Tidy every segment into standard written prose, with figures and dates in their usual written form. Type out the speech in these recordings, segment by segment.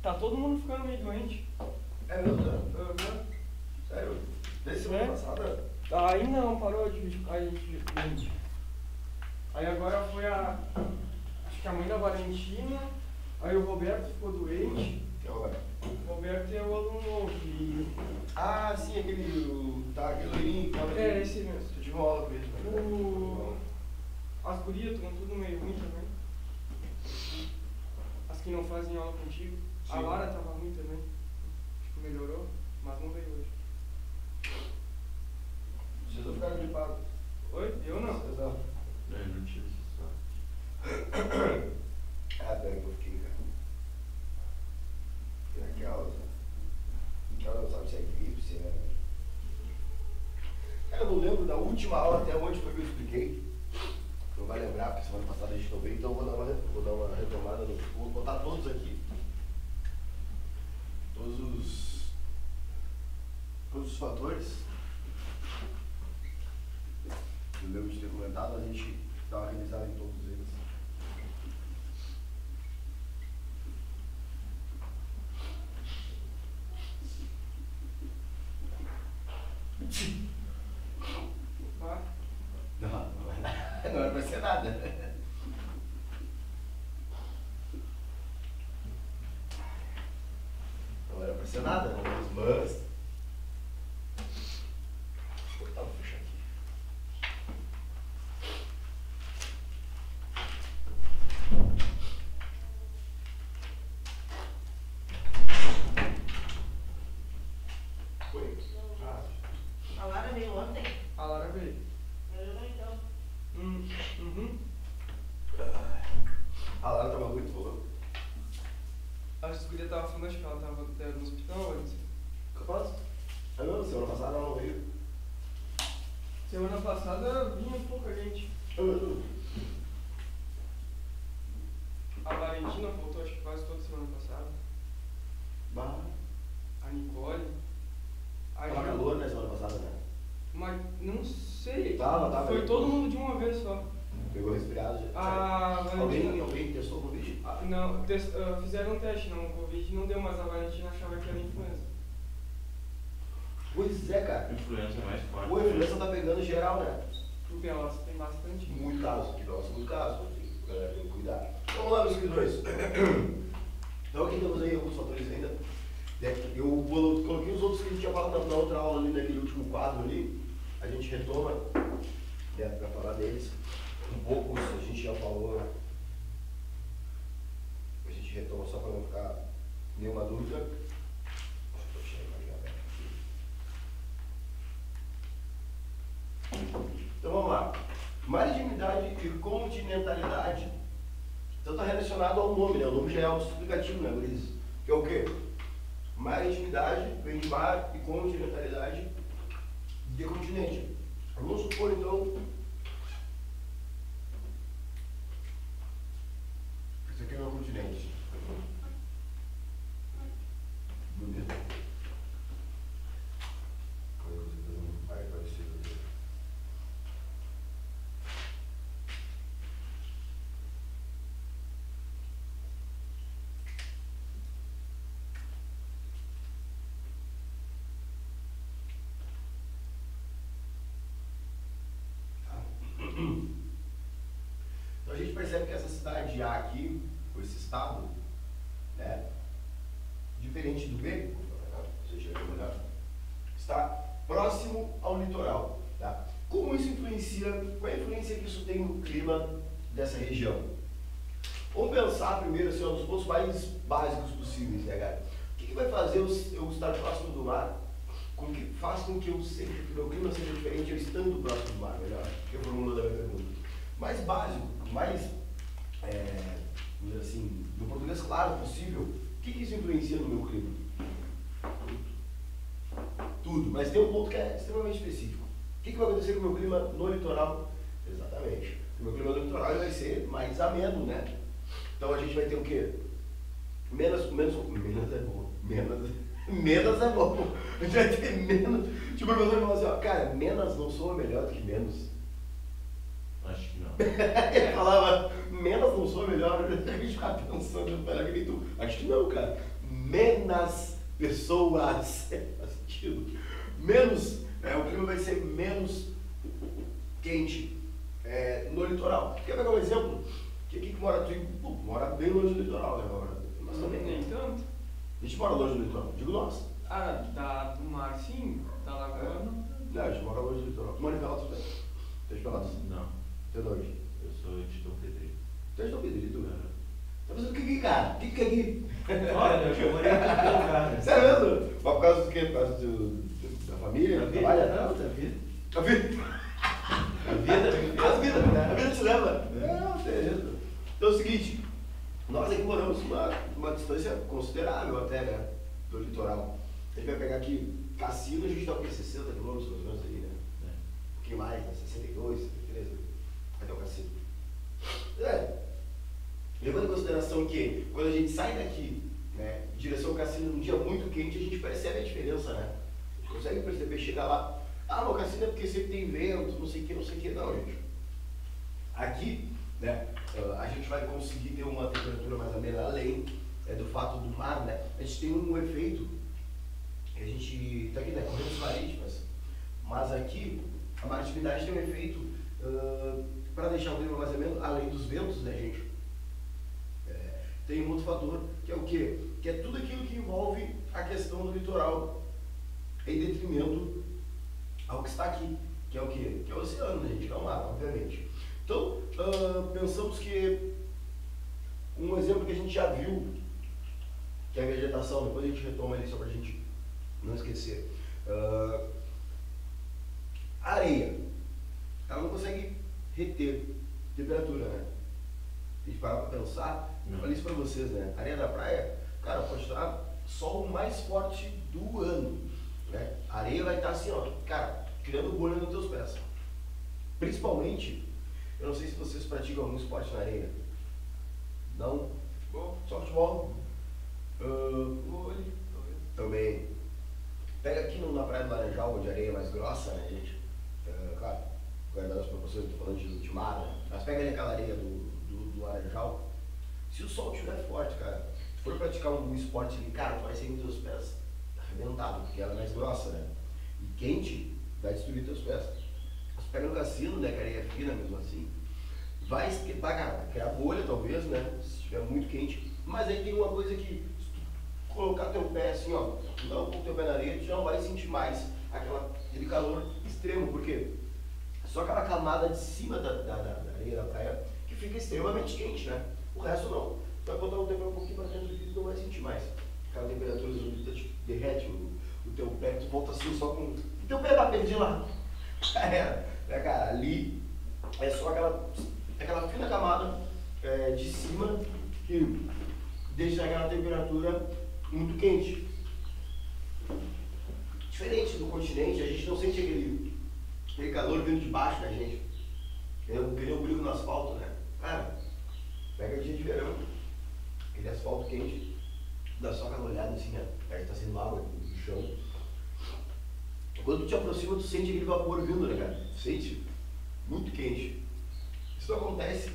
Tá todo mundo ficando meio doente. É mesmo, né? Uhum. Sério? Desde semana passada? Aí não, parou de ficar doente. Aí agora foi acho que a mãe da Valentina, aí o Roberto ficou doente. Que hora? O Roberto é o aluno novo e... Ah, sim, aquele loirinho que tava aqui. É, esse mesmo. Eu tive uma aula com ele, né? As gurias estão tudo meio ruim também. As que não fazem aula contigo. Sim. A Lara tava ruim também. Tipo, melhorou, mas não veio hoje. Vocês não ficaram gripados? Oi? Eu não. Vocês não? Eu não tive isso só. Ah, peraí que eu fiquei, cara. Tem aquelas, né? Ela não sabe se é gripe, se é... Cara, eu não lembro da última aula até onde foi que eu expliquei. Não vai lembrar, porque semana passada a gente não veio, então eu vou dar uma retomada. Vou botar todos aqui. Todos os fatores. Eu lembro de ter comentado, a gente dá uma revisada em todos eles. Tá? Não era pra ser nada. Não era pra ser nada, mas... Vou botar o fechar aqui. Oi? A Lara veio ontem? A Lara veio. Melhorou então. Uhum. A Lara tava muito boa. As gurias estavam falando, acho que ela tava até no hospital antes. Capaz? Ah não, semana passada ela não veio. Semana passada vinha pouca gente. A Valentina faltou acho que quase toda semana passada. Bah. A Nicole. A Tava Ju. calor, né, semana passada, né? Mas não sei. Tava. Foi todo mundo de uma vez só. Pegou resfriado já. A Valentina. Alguém testou Covid? Não, fizeram um teste, não. O Covid não deu, mas a Valentina achava que era influenza. Pois é, cara. Influenza é mais forte. Pô, a influença tá pegando geral, né? Porque elas tem bastante. Muito caso, aqui nossa, muito caso. Galera, tem que cuidar. Vamos lá, meus queridos. Então aqui temos aí alguns fatores ainda. Eu coloquei os outros que a gente tinha falado na outra aula ali, naquele último quadro ali. A gente retoma, né, para falar deles. Um pouco a gente já falou. A gente retoma só para não ficar nenhuma dúvida. Deixa eu deixar a imagem aberta aqui. Então vamos lá. Marinimidade e continentalidade. Então está relacionado ao nome, né? O nome já é autoexplicativo, né, Luiz? Que é o quê? Marinimidade vem de mar e continentalidade de continente. Vamos supor então. Isso aqui é o continente. Bonito. Vai aparecer aqui. Então a gente percebe que essa cidade A aqui, ou esse estado, né, diferente do B, seja melhor, está próximo ao litoral. Tá? Como isso influencia, qual é a influência que isso tem no clima dessa região? Vamos pensar primeiro assim, nos pontos mais básicos possíveis, né, cara? O que vai fazer eu estar próximo do mar? Faz com que eu seja, que meu clima seja diferente eu estando próximo do mar, melhor, que é a formula da minha pergunta. Mais básico, mais, vamos dizer assim, no português claro possível, o que isso influencia no meu clima? Tudo, mas tem um ponto que é extremamente específico. O que vai acontecer com o meu clima no litoral? Exatamente. O meu clima no litoral vai ser mais ameno, né? Então a gente vai ter o quê? Menos é bom. Menos é bom. A gente vai ter menos. Tipo, o professor falou assim, ó, cara, menos não soa melhor do que menos. Acho que não. Ele falava, menos não soa melhor. A gente ficava pensando, pera, que nem tu. Acho que não, cara. menos pessoas. Faz sentido? Menos, o clima vai ser menos quente no litoral. Quer pegar um exemplo? Aqui que mora tu mora bem longe do litoral, né? Mas também Nem tanto. a gente mora longe do litoral, digo nós. Do mar sim, da lagoa não. Não, a gente mora longe do litoral. Tu mora em Pelotas, né? Tu é de Pelotas? Não, Tu é de onde? eu sou de Dom Pedreiro. Tu é de Dom Pedrito, né? Tá fazendo o que aqui, cara? O que é aqui? Olha, eu morei aqui pelo cara. Sério mesmo? Mas por causa do quê? Por causa da família? Do trabalho? Não, da vida. A vida? A vida te leva. Não, tem jeito. Então é o seguinte, nós aqui moramos uma distância considerável até, né? Do litoral. A gente vai pegar aqui Cassino, a gente tá com 60 quilômetros mais ou menos aí, né? Um pouquinho mais, né? 62, 63, até o Cassino. Levando em consideração que quando a gente sai daqui, né, em direção ao Cassino num dia muito quente, a gente percebe a diferença, né? A gente consegue perceber, chegar lá, o Cassino é porque sempre tem vento, não sei o que, não, gente. Aqui, né, a gente vai conseguir ter uma temperatura mais amena, além do fato do mar, né? A gente tem um efeito, a gente está aqui, né, correntes marítimas, mas aqui a maritimidade tem um efeito para deixar o clima mais ameno, além dos ventos, né, gente? Tem um outro fator, que é o quê? Que é tudo aquilo que envolve a questão do litoral, em detrimento ao que está aqui, que é o quê? Que é o oceano, né, gente? Que é o mar, obviamente. Então, pensamos que um exemplo que a gente já viu, que é a vegetação, depois a gente retoma ali só para a gente não esquecer. A areia, ela não consegue reter temperatura, né? A gente parar para pensar, eu falei isso para vocês, né? A areia da praia, cara, pode estar sol mais forte do ano, né? A areia vai estar assim, ó, cara, criando bolha nos teus pés. Principalmente, eu não sei se vocês praticam algum esporte na areia. Não? Só futebol? Vôlei, talvez. Também. Pega aqui na Praia do Laranjal, onde a areia é mais grossa, né, gente? Claro, guardando as proporções, estou falando de mar, né? Mas pega ali aquela areia do Laranjal. Se o sol estiver forte, cara, se for praticar um esporte ali, cara, tu vai sair com teus pés arrebentado, porque ela é mais grossa, né? E quente, vai destruir teus pés. Você pega no Cassino, né, que a areia é fina mesmo assim, vai esquentar, cara, vai criar bolha talvez, né, se estiver muito quente. Mas aí tem uma coisa que, se tu colocar teu pé assim, ó, não com teu pé na areia, tu já não vai sentir mais aquele calor extremo, porque só aquela camada de cima da areia da praia que fica extremamente quente, né? O resto não. Tu vai botar o teu pé um pouquinho para dentro e tu não vai sentir mais. Aquela temperatura te derrete o teu pé, tu volta assim só com... O teu pé vai perder lá. Né, cara? Ali é só aquela fina camada de cima que deixa aquela temperatura muito quente. Diferente do continente, a gente não sente aquele calor vindo de baixo da gente. Ganhou o brilho no asfalto, né? Cara, pega dia de verão, aquele asfalto quente, dá só aquela olhada assim, né? Parece que tá sendo água no chão. Quando tu te aproxima, tu sente aquele vapor vindo, né, cara? Tu sente muito quente. Isso acontece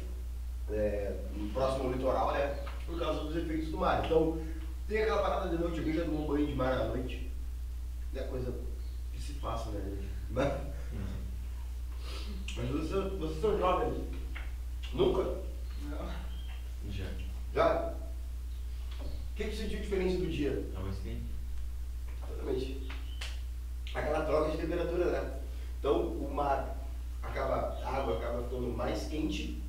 no próximo litoral, né? Por causa dos efeitos do mar. Então, tem aquela parada de noite, alguém já tomou um banho de mar à noite. É coisa que se passa, né, gente? Mas vocês são jovens. Nunca? Não. Já. Já? O que você sentiu diferente do dia? Não, mas quem? Exatamente. Aquela troca de temperatura, né? Então, a água acaba ficando mais quente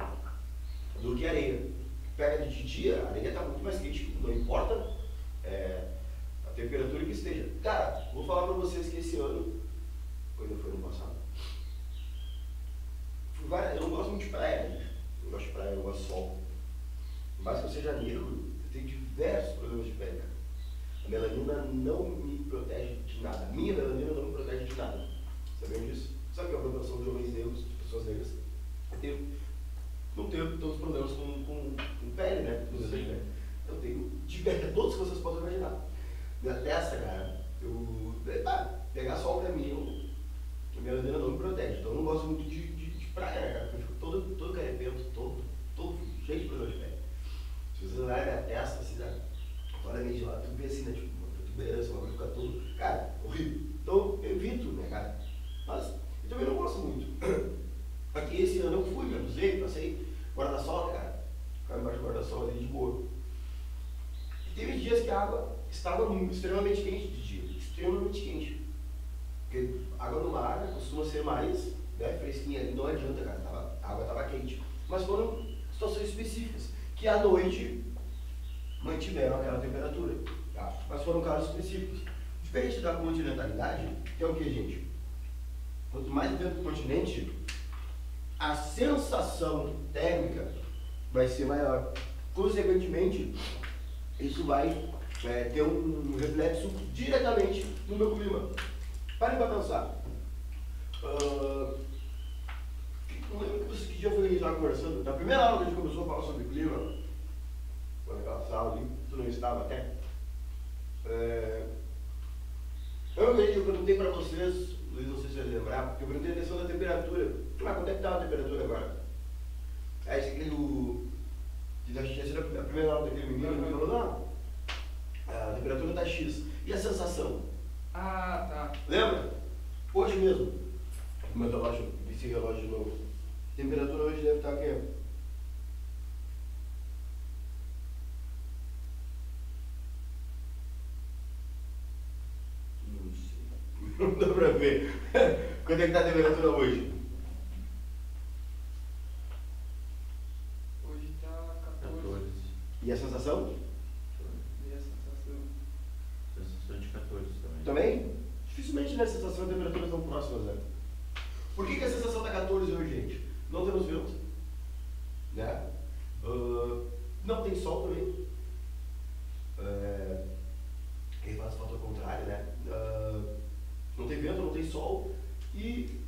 do que a areia. Pega de dia, a areia está muito mais quente, não importa a temperatura que esteja. Cara, vou falar para vocês que esse ano, quando foi ano passado, eu não gosto muito de praia, né? Eu gosto de praia, eu gosto de sol. Mas que eu seja negro, eu tenho diversos problemas de pele, cara. A melanina não me protege de nada. Minha melanina não me protege de nada. Sabiam disso? Sabe que é a população de homens negros, de pessoas negras, não tenho todos os problemas com pele, né? Com pele. Eu tenho todos que vocês possam imaginar. Minha testa, cara, pegar sol pra mim, a melanina não me protege. Então eu não gosto muito de praia, né, cara? Porque eu fico todo carepento, todo cheio de problema de pele. Se vocês olharem minha testa, assim, né? Olha meio de lado, tu vê Cara, horrível. Então, eu evito, né, cara? Mas eu também não gosto muito. Aqui esse ano eu fui, me abusei, passei guarda-sol, né, cara? Ficava embaixo do guarda-sol ali de boa. E teve dias que a água estava extremamente quente de dia. Extremamente quente. Porque água no mar costuma ser mais, né, fresquinha ali, não adianta, cara. A água estava quente. Mas foram situações específicas, que à noite mantiveram aquela temperatura. Tá? Mas foram casos específicos. Diferente da continentalidade, que é o que, gente? Quanto mais dentro do continente, a sensação térmica vai ser maior. Consequentemente, isso vai ter um reflexo diretamente no meu clima. Parem para pensar. Não lembro que dia foi que a gente estava conversando. Na primeira aula que a gente começou a falar sobre clima, naquela sala ali, tu não estava até. Eu perguntei para vocês, Luiz, não sei se você vai lembrar, eu perguntei a questão da temperatura. Quanto é que estava a temperatura agora? Aí esse aquele que acho que tinha sido a primeira aula daquele menino que falou, não, a temperatura está X. E a sensação? Ah, tá. Lembra? Hoje mesmo, meu relógio, esse relógio de novo. A temperatura hoje deve estar o quê? Não sei. Não dá pra ver. Quanto é que está a temperatura hoje? Hoje tá 14. 14. E a sensação? E a sensação? Sensação de 14 também. Também? Dificilmente, né, a sensação e a temperatura estão próximas, né? Por que a sensação está 14 hoje, gente? Não temos vento, né? Não tem sol também. Aí faz o fator contrário, né? Não tem vento, não tem sol. E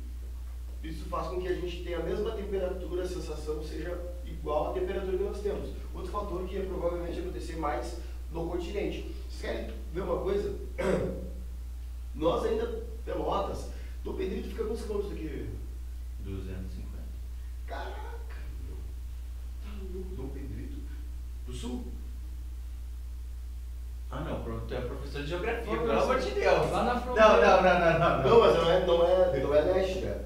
isso faz com que a gente tenha a mesma temperatura, a sensação seja igual à temperatura que nós temos. Outro fator que ia provavelmente acontecer mais no continente. Vocês querem ver uma coisa? Nós ainda, Pelotas, Dom Pedrito fica quantos quilômetros daqui? 250. Caraca, meu. Tá louco, Dom Pedrito. Do sul? Ah, não, tu é professor de geografia, Professor. pelo amor de Deus. Lá na fronteira. Não, mas não é leste, né?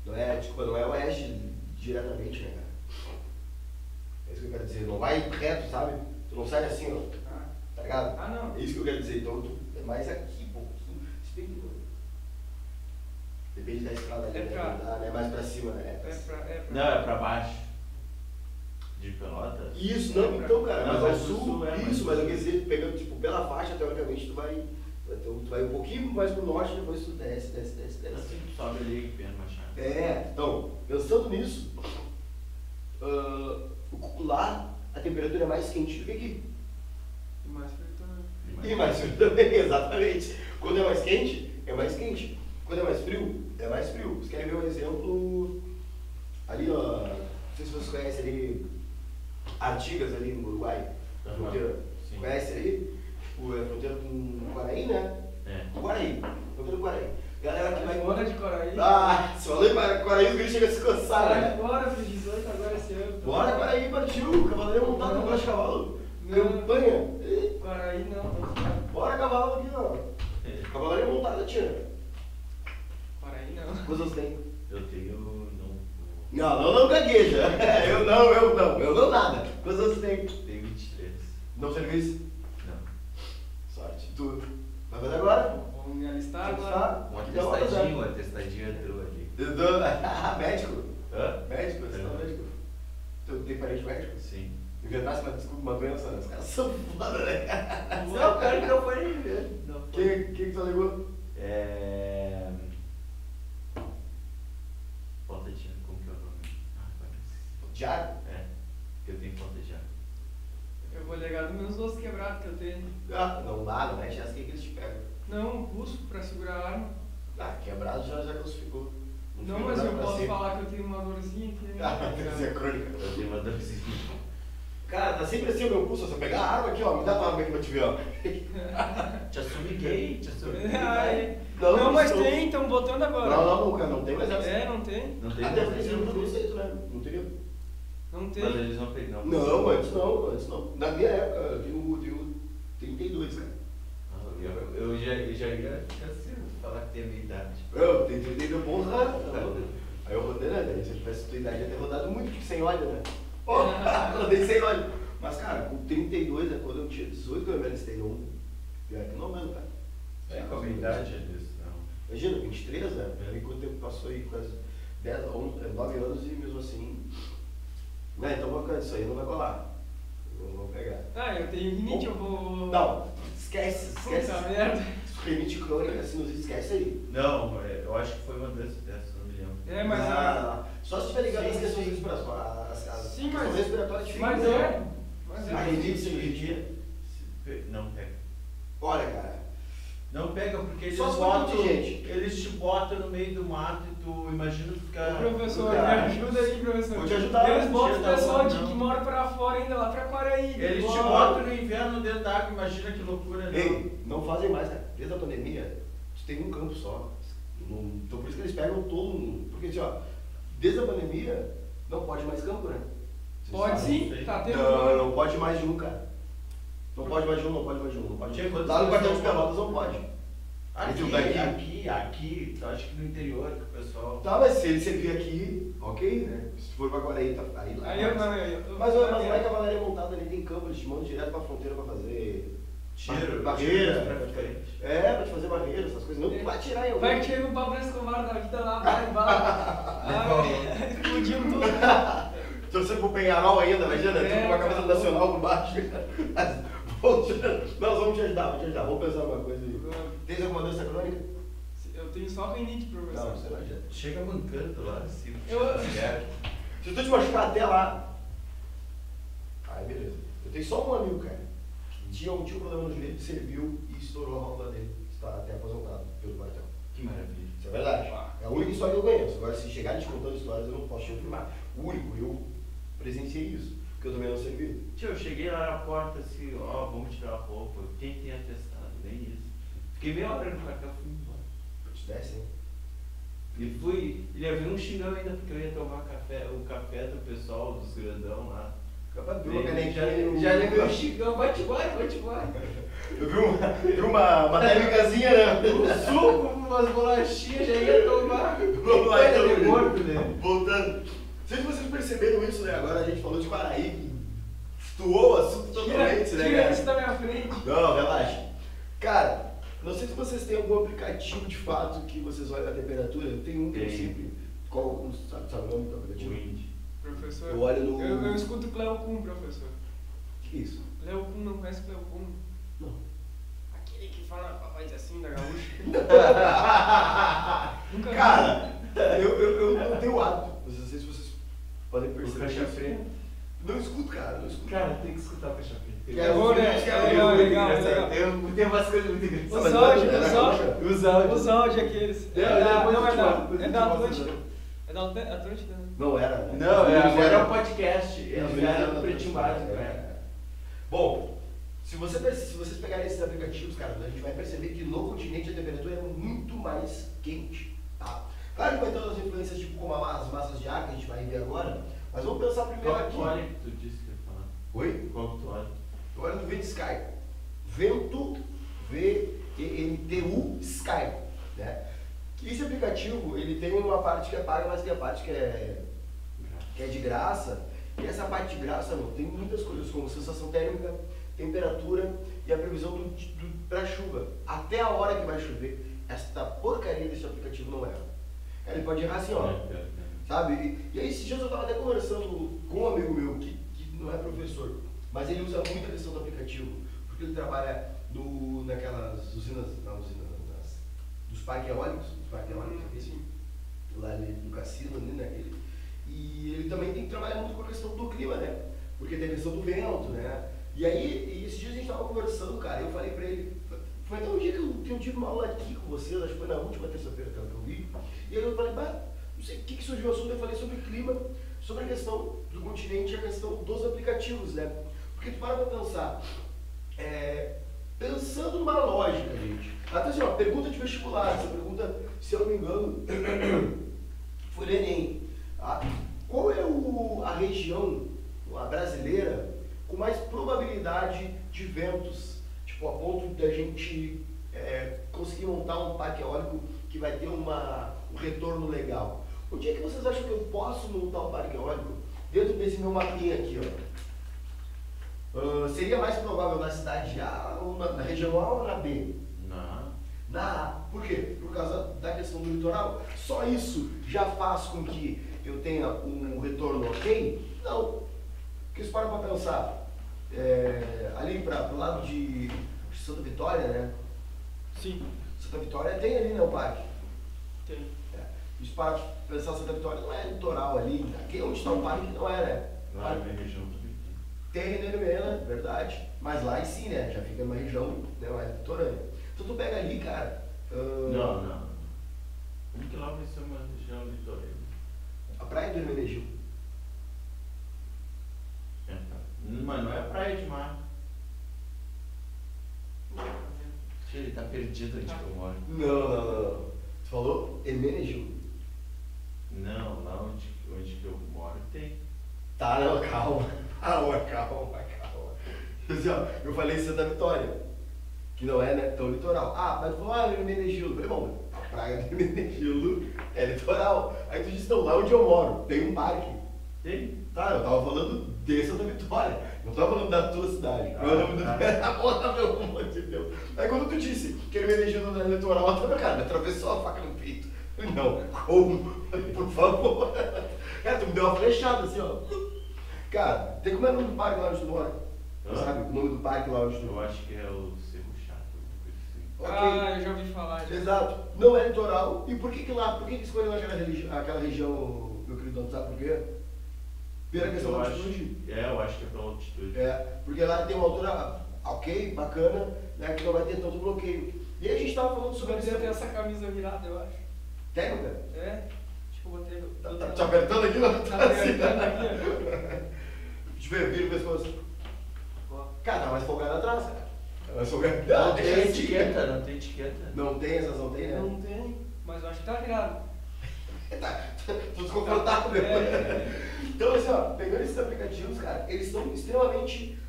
Não é oeste diretamente, né, cara? É isso que eu quero dizer. Não vai reto, sabe? Tu não sai assim, ó. Ah, Tá ligado? ah, não. É isso que eu quero dizer. Então, tu é mais aqui, um pouquinho. Se bem que não. Depende da estrada ali, né? Mais pra cima, né? Não, é pra baixo. De Pelotas? Isso, não, então, cara, Não, mas mas ao do sul, sul é mais isso, mas eu quer dizer, pegando, tipo, pela faixa, teoricamente, tu vai um pouquinho mais pro norte, depois tu desce. Assim, tu sobe ali, Pedro Machado. Então, pensando nisso, lá a temperatura é mais quente do que aqui. E mais fritando. E mais frio também, exatamente. Quando é mais quente, é mais quente. Quando é mais frio, é mais frio. Vocês querem ver um exemplo? Ali, ó, não sei se vocês conhecem ali, Artigas, ali no Uruguai, Aham, fronteira. sim. Conhece ali? É fronteira com o Guaraí, né? É. Guaraí, fronteira do Guaraí. Galera que vai... Fora de Coraí. Ah, se falou em Guaraí, os gringos chegam a se coçar, Sai né? fora pros 18 agora esse ano. Bora, Guaraí, partiu! Cavaleiro montado, não gosta de cavalo. Campanha. Guaraí não. Bora, cavalo aqui, ó. Cavaleiro montado, tia. Guaraí não. Quantos tem? Eu tenho. Não gagueja. Eu não nada. Quantos anos tem? Tenho 23. Não serviço? Não. Sorte. Tu vai fazer agora? Vamos me alistar Vai agora. Um atestadinho entrou ali. Médico? Hã? Médico? Você tá médico? Tu tem parente médico? Sim. Inventasse uma doença, né? Os caras são foda, né? Não, cara, que não foi nem ver. Não foi. Quem que tu alegou? Falta de ar, como que é o nome? Agora. Diário? É, que eu tenho falta de ar. Eu vou ligar dos meus ossos quebrados que eu tenho. Não dá, não mexe essa que eles te pegam. Não, um pulso pra segurar a arma. Quebrado já classificou. Não, mas eu posso falar que eu tenho uma dorzinha aqui. Isso é crônica. Eu tenho uma dorzinha. Cara, tá sempre assim o meu pulso. Se eu pegar a arma aqui, ó, me dá uma arma aqui pra te ver, ó. Te assumi gay, te assumi gay. Ai, Não, não, mas não. tem, estão botando agora. Não, cara, não tem mais essa. É, não tem? Não tem Até mais porque seria um preconceito, né? Não teria. Não tem. Mas eles não pegam. Não, antes não. Na minha época, eu tenho 32, cara. Eu já 32 é quando eu tinha 18 que eu me alistei, um. Pior que não mesmo, cara. É, com a minha idade é disso, não. Imagina, 23, né? E quanto tempo passou aí? Quase 10, 9 anos e mesmo assim. Né? Então vou ficar isso aí, não vai colar. Não vou pegar. Ah, eu tenho rinite, eu vou... Não, esquece. Puta merda. Rinite crônica, sinusite, esquece aí. Não, eu acho que foi uma dessas, não me lembro. É, mas... Só se tiver ligado às Sim, questões sim. respiratórias. Sim, questões respiratórias de Mas fígado. é. Mas A é. rinite, sinusite. Não pega. Olha, cara. Não pega porque eles Só se for botam, contingente. eles te botam no meio do mato e tu imagina tu ficar... Ô, professor, Cara, me ajuda aí, professor. vou te ajudar, Eles botam o tira da pessoal mão, de não. que mora pra fora ainda, lá pra Quaraí. Eles te botam no inverno dentro da água, imagina que loucura. Ei, não fazem mais, cara. Desde a pandemia, tu tem um campo só. Então por isso que eles pegam todo mundo. Porque assim, ó, desde a pandemia, não pode mais campo, né? Vocês Pode sabem. sim, tá tendo... Não pode mais de um, cara. Não pode mais de um. Não pode. Tinha quantas Lá no quartel de pessoas? Pelotas não pode. Aqui, Esse daqui? aqui, eu acho que no interior que o pessoal... Tá, mas se ele servir aqui, ok, né? Se for pra Guaraí, tá aí lá. Aí eu não, Mas lá em Cavalaria Montada ali tem campo, eles te mandam direto pra fronteira pra fazer Tiro, barreira. pra frente. É, pra te fazer barreira, essas coisas. Não, tu vai tirar em algum. Vai que chega o Pablo Escobar da vida lá, vai. Explodiu tudo. Torcendo pro Penharol ainda, imagina, É, tipo com a camisa cara. nacional por baixo. Nós vamos te ajudar, vamos pensar numa coisa aí. Tens alguma doença crônica? Eu tenho só rinite, professor. Não, você não adianta. Chega mancando lá assim. Se tu te machucar até lá, aí beleza. Eu tenho só um amigo, cara, que tinha um problema no joelho, serviu e estourou a rótula dele. Está até aposentado pelo quartel. Que maravilha. Isso é verdade. É a única história que eu conheço. Agora, se chegarem te contando histórias, eu não posso te afirmar. O único, eu presenciei isso, porque eu também não servi. Tio, eu cheguei lá na porta assim, ó, vamos tirar a roupa. Quem tem atestado? Nem isso. Fiquei meia hora no cartão, fui embora. Te desce, hein? E fui, ele havia um xingão ainda porque eu ia tomar café, o café do pessoal, dos grandão lá. Capaz de ver uma Ele canequinha. já levei o xingão, vai-te embora. Eu vi uma térmicazinha, né? Um suco, umas bolachinhas, já ia tomar. Vamos lá, Coisa então. de gordo, né? Voltando. Não sei se vocês perceberam isso, né? Agora a gente falou de Quaraí, que estuou o assunto totalmente, né, Tira cara? isso da minha frente. Não, relaxa. Cara, não sei se vocês têm algum aplicativo de fato que vocês olham a temperatura. Eu tenho um que eu Tem. sempre. Qual, sabe o nome do aplicativo? Wind. Professor, Eu olho no- eu escuto Cleo Kuhn, professor. Que isso? Cleo Kuhn, não conhece Cleo Kuhn? Não. Aquele que fala com a voz assim da gaúcha. Nunca vi. Cara, eu não tenho hábito. Não sei se vocês podem O perceber. caixa preta. Não escuto, cara, não escuto. Cara, tem que escutar o caixa preta. É bom, né? Legal, legal, legal. Tem umas coisas muito Os engraçadas. áudios, Mas os não, áudios. Os áudios. Os áudios aqueles. Depois eu te mostro, depois eu É te da mostro, Atlântida. né? É da Atlântida, né? Não era, né? Não, agora é Era- um podcast. Eles vieram do Pretinho Básico, né? É. Bom, se vocês pegarem esses aplicativos, cara, a gente vai perceber que no continente a temperatura é muito mais quente, tá? Claro que vai ter outras influências, tipo como as massas de ar, que a gente vai ver agora, mas vamos pensar primeiro Qual aqui. que olha que tu disse que ia falar? Oi? Qual que tu olha? Agora no Vento Sky. Vento, V-E-N-T-U, Sky, né? Esse aplicativo, ele tem uma parte que é paga, mas tem a parte que é de graça. E essa parte de graça, meu, tem muitas coisas, como sensação térmica, temperatura e a previsão para chuva. Até a hora que vai chover, esta porcaria desse aplicativo não erra. Cara, ele pode errar assim, ó. Sabe? E aí esses dias eu estava até conversando com um amigo meu, que não é professor, mas ele usa muito a questão do aplicativo, porque ele trabalha naquelas usinas, dos parques eólicos, aqui, Sim. lá no cassino, né? E ele também tem que trabalhar muito com a questão do clima, né? Porque tem a questão do vento, né? E aí, esses dias a gente estava conversando, cara, eu falei pra ele, foi até um dia que eu tive uma aula aqui com vocês, acho que foi na última terça-feira que eu vi, e aí eu falei, não sei o que surgiu o assunto, eu falei sobre clima, sobre a questão do continente e a questão dos aplicativos, né? Porque tu para pra pensar, pensando numa lógica, gente, até assim, ó, pergunta de vestibular, essa pergunta, se eu não me engano, foi no Enem, tá? Qual é a região a brasileira com mais probabilidade de ventos, tipo, a ponto de a gente conseguir montar um parque eólico que vai ter um retorno legal? Onde é que vocês acham que eu posso montar um parque eólico dentro desse meu mapinha aqui, ó? Seria mais provável na cidade A, ou na região A ou na B? Não. Na A. Por quê? Por causa da questão do litoral. Só isso já faz com que eu tenha um retorno ok? Não. Porque se para pensar, ali para o lado de Santa Vitória, né? Sim, Santa Vitória tem ali, né, o parque. tem. Isso para pensar, Santa Vitória não é litoral ali. Aqui onde está o parque não é, né? Lá na minha região também Tem Nermena, verdade. Mas lá em si, né? Já fica numa região, né, mais litorânea. Então tu pega ali, cara. Não. 1 quilômetro é uma região litorânea. A praia do Hermenegildo. Mas não é praia de mar. Ele tá perdido onde que eu moro. Não. Tu falou Hermenegildo. Não, lá onde que eu moro tem. Tá, não, calma. Assim, ó, eu falei Santa Vitória, que não é, né, tão litoral. Mas tu falou, Hermenegildo. Eu falei, bom, a praia do Hermenegildo é litoral. Aí tu disse, não, lá onde eu moro, tem um parque. Tem? Tá, eu tava falando de Santa Vitória, não tava falando da tua cidade. Pelo amor de Deus. Aí quando tu disse que Hermenegildo não é litoral, eu falei, cara, me atravessou a faca no peito. Eu falei, não, como? Por favor. Cara, tu me deu uma flechada assim, ó. Cara, tem como é o nome do parque lá onde tu mora? Sabe? O nome do parque lá onde tu Eu mora? acho que é o Cerro Chato, alguma coisa assim. Ok. Eu já ouvi falar. Já. Exato. Não é litoral. E por que lá? Por que escolheu aquela região, meu querido, sabe por quê? Pela questão da altitude. Eu acho que é pela altitude. Porque lá tem uma altura ok, bacana, né, que não vai ter tanto bloqueio. E aí a gente estava falando sobre Você tem essa camisa virada, eu acho. Tem, cara? Tipo, botei. Tá apertando aqui, não? Tá apertando aqui, Deixa eu ver, vira o pescoço. ó. Cara, tá mais folgado atrás, cara. Tá mais folgado. Não tem deixa assim. etiqueta, não tem etiqueta. Não tem, essas não tem, né? Não tem, mas eu acho que tá virado. Tô desconfortável. Então, assim, ó, pegando esses aplicativos, cara, eles são extremamente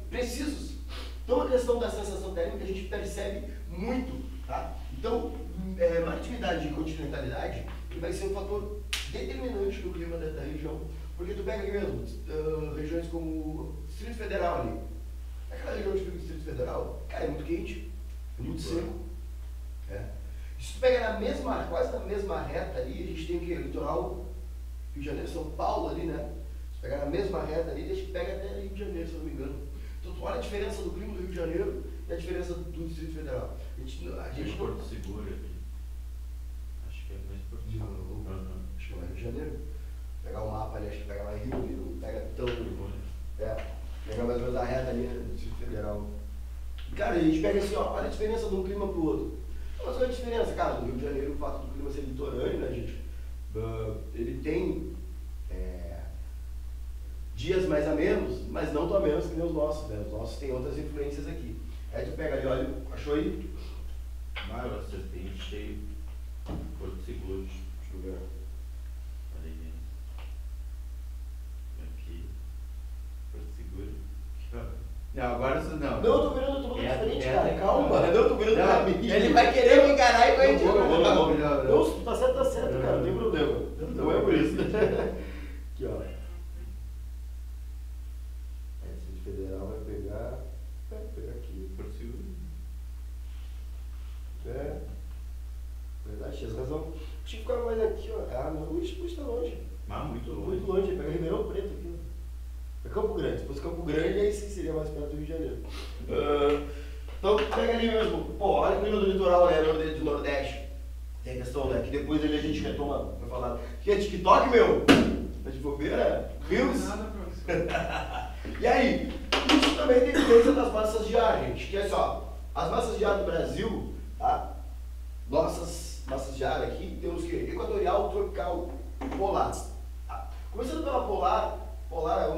precisos. Então, a questão da sensação térmica a gente percebe muito, tá? Então, maritividade e continentalidade vai ser um fator determinante no clima da região, porque tu pega aqui mesmo, regiões como Distrito Federal ali. Aquela região do Distrito Federal, cara, é muito quente, é muito seco. Se tu pega quase na mesma reta ali, a gente tem o quê? Litoral, Rio de Janeiro, São Paulo ali, né? Se pegar na mesma reta ali, a gente pega até Rio de Janeiro, se eu não me engano. Então tu olha a diferença do clima do Rio de Janeiro e a diferença do Distrito Federal. A gente Porto Seguro ali. Acho que é mais Porto Seguro. Acho que é mais Rio de Janeiro. Pegar o mapa ali, acho que pega mais Rio, não pega tão. Pega mais ou menos a reta ali do Distrito Federal. Cara, a gente pega assim, ó, olha a diferença de um clima pro outro. Mas qual é a diferença, cara? No Rio de Janeiro, o fato do clima ser litorâneo, né, gente? Ele tem dias mais a menos, mas não tão a menos que nem os nossos, né? Os nossos têm outras influências aqui. Aí tu pega ali, olha, achou aí? Mas você tem cheio. Porto Seguro. Deixa eu ver. Olha aí. Aqui. Porto Seguro. Não, agora isso não. Não, eu tô virando, eu tô falando de frente, cara. Calma. Calma. Não, eu tô virando pra mim. Ele vai querer me enganar e vai Não, te não, se tu tá certo, cara, não tem problema. Não é por isso. Aqui, ó. Esse federal vai pegar. Vai pegar aqui. Porto Seguro. Verdade, tinha razão. Tinha que ficar mais aqui, ó. Não, o Ixi tá longe. Mas muito longe. Muito longe, pega Ribeirão Preto aqui, ó. É Campo Grande. Se fosse Campo Grande, aí sim seria mais perto do Rio de Janeiro. Então, pega ali mesmo. Pô, olha o clima do litoral, né? Do Nordeste. Tem a questão, né? Que depois ali a gente retoma pra falar. Que é TikTok, meu? Tá de bobeira? Reels? Nada, professor. E aí? Isso também tem influência das massas de ar, gente. Que é só, as massas de ar do Brasil, tá? Nossas massas de ar aqui, temos o quê? Equatorial, tropical e polar. Tá? Começando pela polar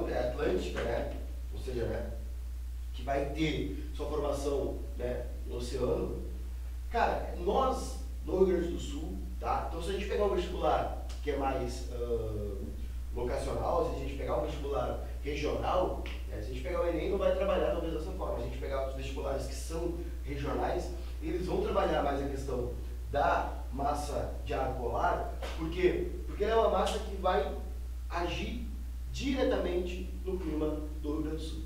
é atlântica, né? Ou seja, né? Que vai ter sua formação, né, no oceano. Cara, nós, no Rio Grande do Sul, tá? Então se a gente pegar um vestibular que é mais locacional, se a gente pegar um vestibular regional, né, se a gente pegar o Enem, não vai trabalhar talvez dessa forma. Se a gente pegar os vestibulares que são regionais, eles vão trabalhar mais a questão da massa de ar polar. Por quê? Porque ela é uma massa que vai agir diretamente no clima do Rio Grande do Sul.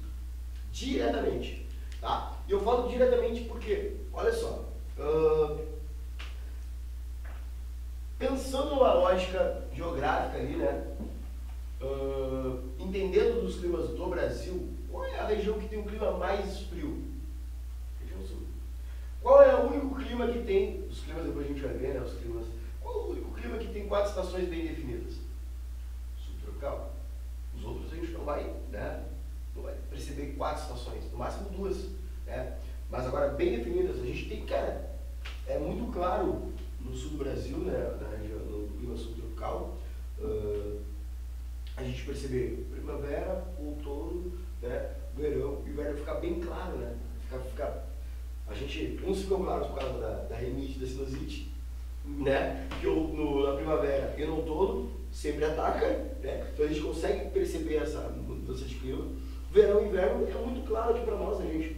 diretamente, tá? E eu falo diretamente porque, olha só, pensando numa lógica geográfica ali, né? Entendendo dos climas do Brasil, qual é a região que tem um clima mais frio? Região sul. Qual é o único clima que tem, os climas depois a gente vai ver, né? Os climas. Qual é o único clima que tem 4 estações bem definidas? Subtropical. Os outros a gente não vai, né? Não vai perceber 4 estações, no máximo 2, né? Mas agora bem definidas, a gente tem, cara, é muito claro no sul do Brasil, né? Na região do clima subtropical, a gente perceber primavera, outono, né? Verão, e o verão fica bem claro, né? A gente, uns ficam claros por causa da rinite, da sinusite, né? Que na primavera e no outono sempre ataca, né? Então a gente consegue perceber essa mudança de clima. Verão e inverno é muito claro aqui para nós, a gente.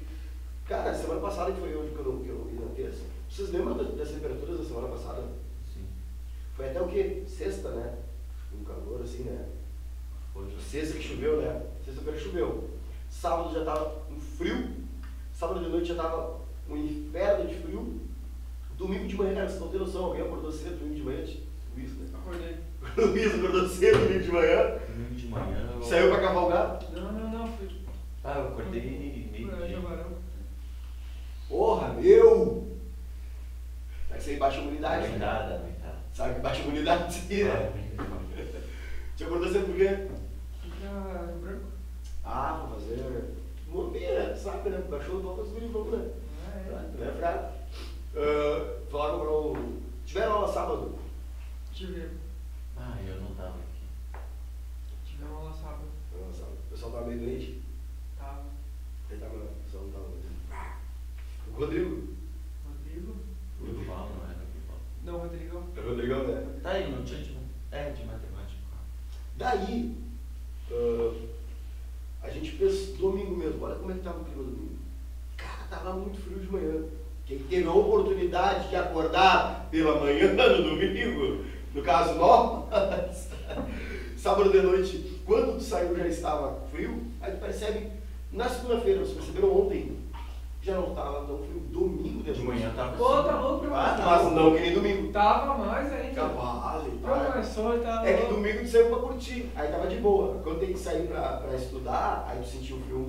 Cara, semana passada que foi hoje que eu vi na terça, vocês lembram das temperaturas da semana passada? Sim. Foi até o que? Sexta, né? Um calor assim, né? Foi. Sexta que choveu, né? Sexta-feira choveu. Sábado já tava um frio. Sábado de noite já tava um inferno de frio. Domingo de manhã, cara, vocês não tem noção, alguém acordou cedo domingo de manhã? Luiz, né? Acordei. Luiz acordou cedo domingo de manhã. Domingo de manhã. Saiu pra cavalgar. Não, fui. Ah, eu acordei meio Fui a dia. Jaguarão. Porra, meu! Sabe que isso aí baixa a imunidade, né? Aguentada. Sabe que baixa a imunidade isso aí, né? Te acordou cedo por quê? Fica em branco. Ah, pra fazer morrer, né? Sabe, né? Baixou o dó das gurias, né? Não é fraco. Falaram pra um... Tiveram aula sábado? Tive. Ah, eu não tava aqui. Tive uma aula sábado. Não, sábado. O pessoal tava meio doente. Tava. Ele tava, não. O pessoal não tava doente. O Rodrigo? Rodrigo. Eu falo, não era que falo. Não, Rodrigão. É o Rodrigão, né? Tá aí, não tinha de matemática. Daí, a gente fez domingo mesmo. Olha como é que tava o clima domingo. Cara, tava muito frio de manhã. Quem teve a oportunidade de acordar pela manhã no domingo, no caso nós, sábado de noite, quando tu saiu já estava frio, aí tu percebe, na segunda-feira, vocês perceberam ontem, já não estava tão frio, domingo De manhã tava Pô, assim. tá louco, mas não que nem domingo. Tava mais ainda. Cavalo e tal. Professor, tava É que louco. domingo tu saiu pra curtir, aí tava de boa. Quando tem que sair pra estudar, aí tu sentiu frio.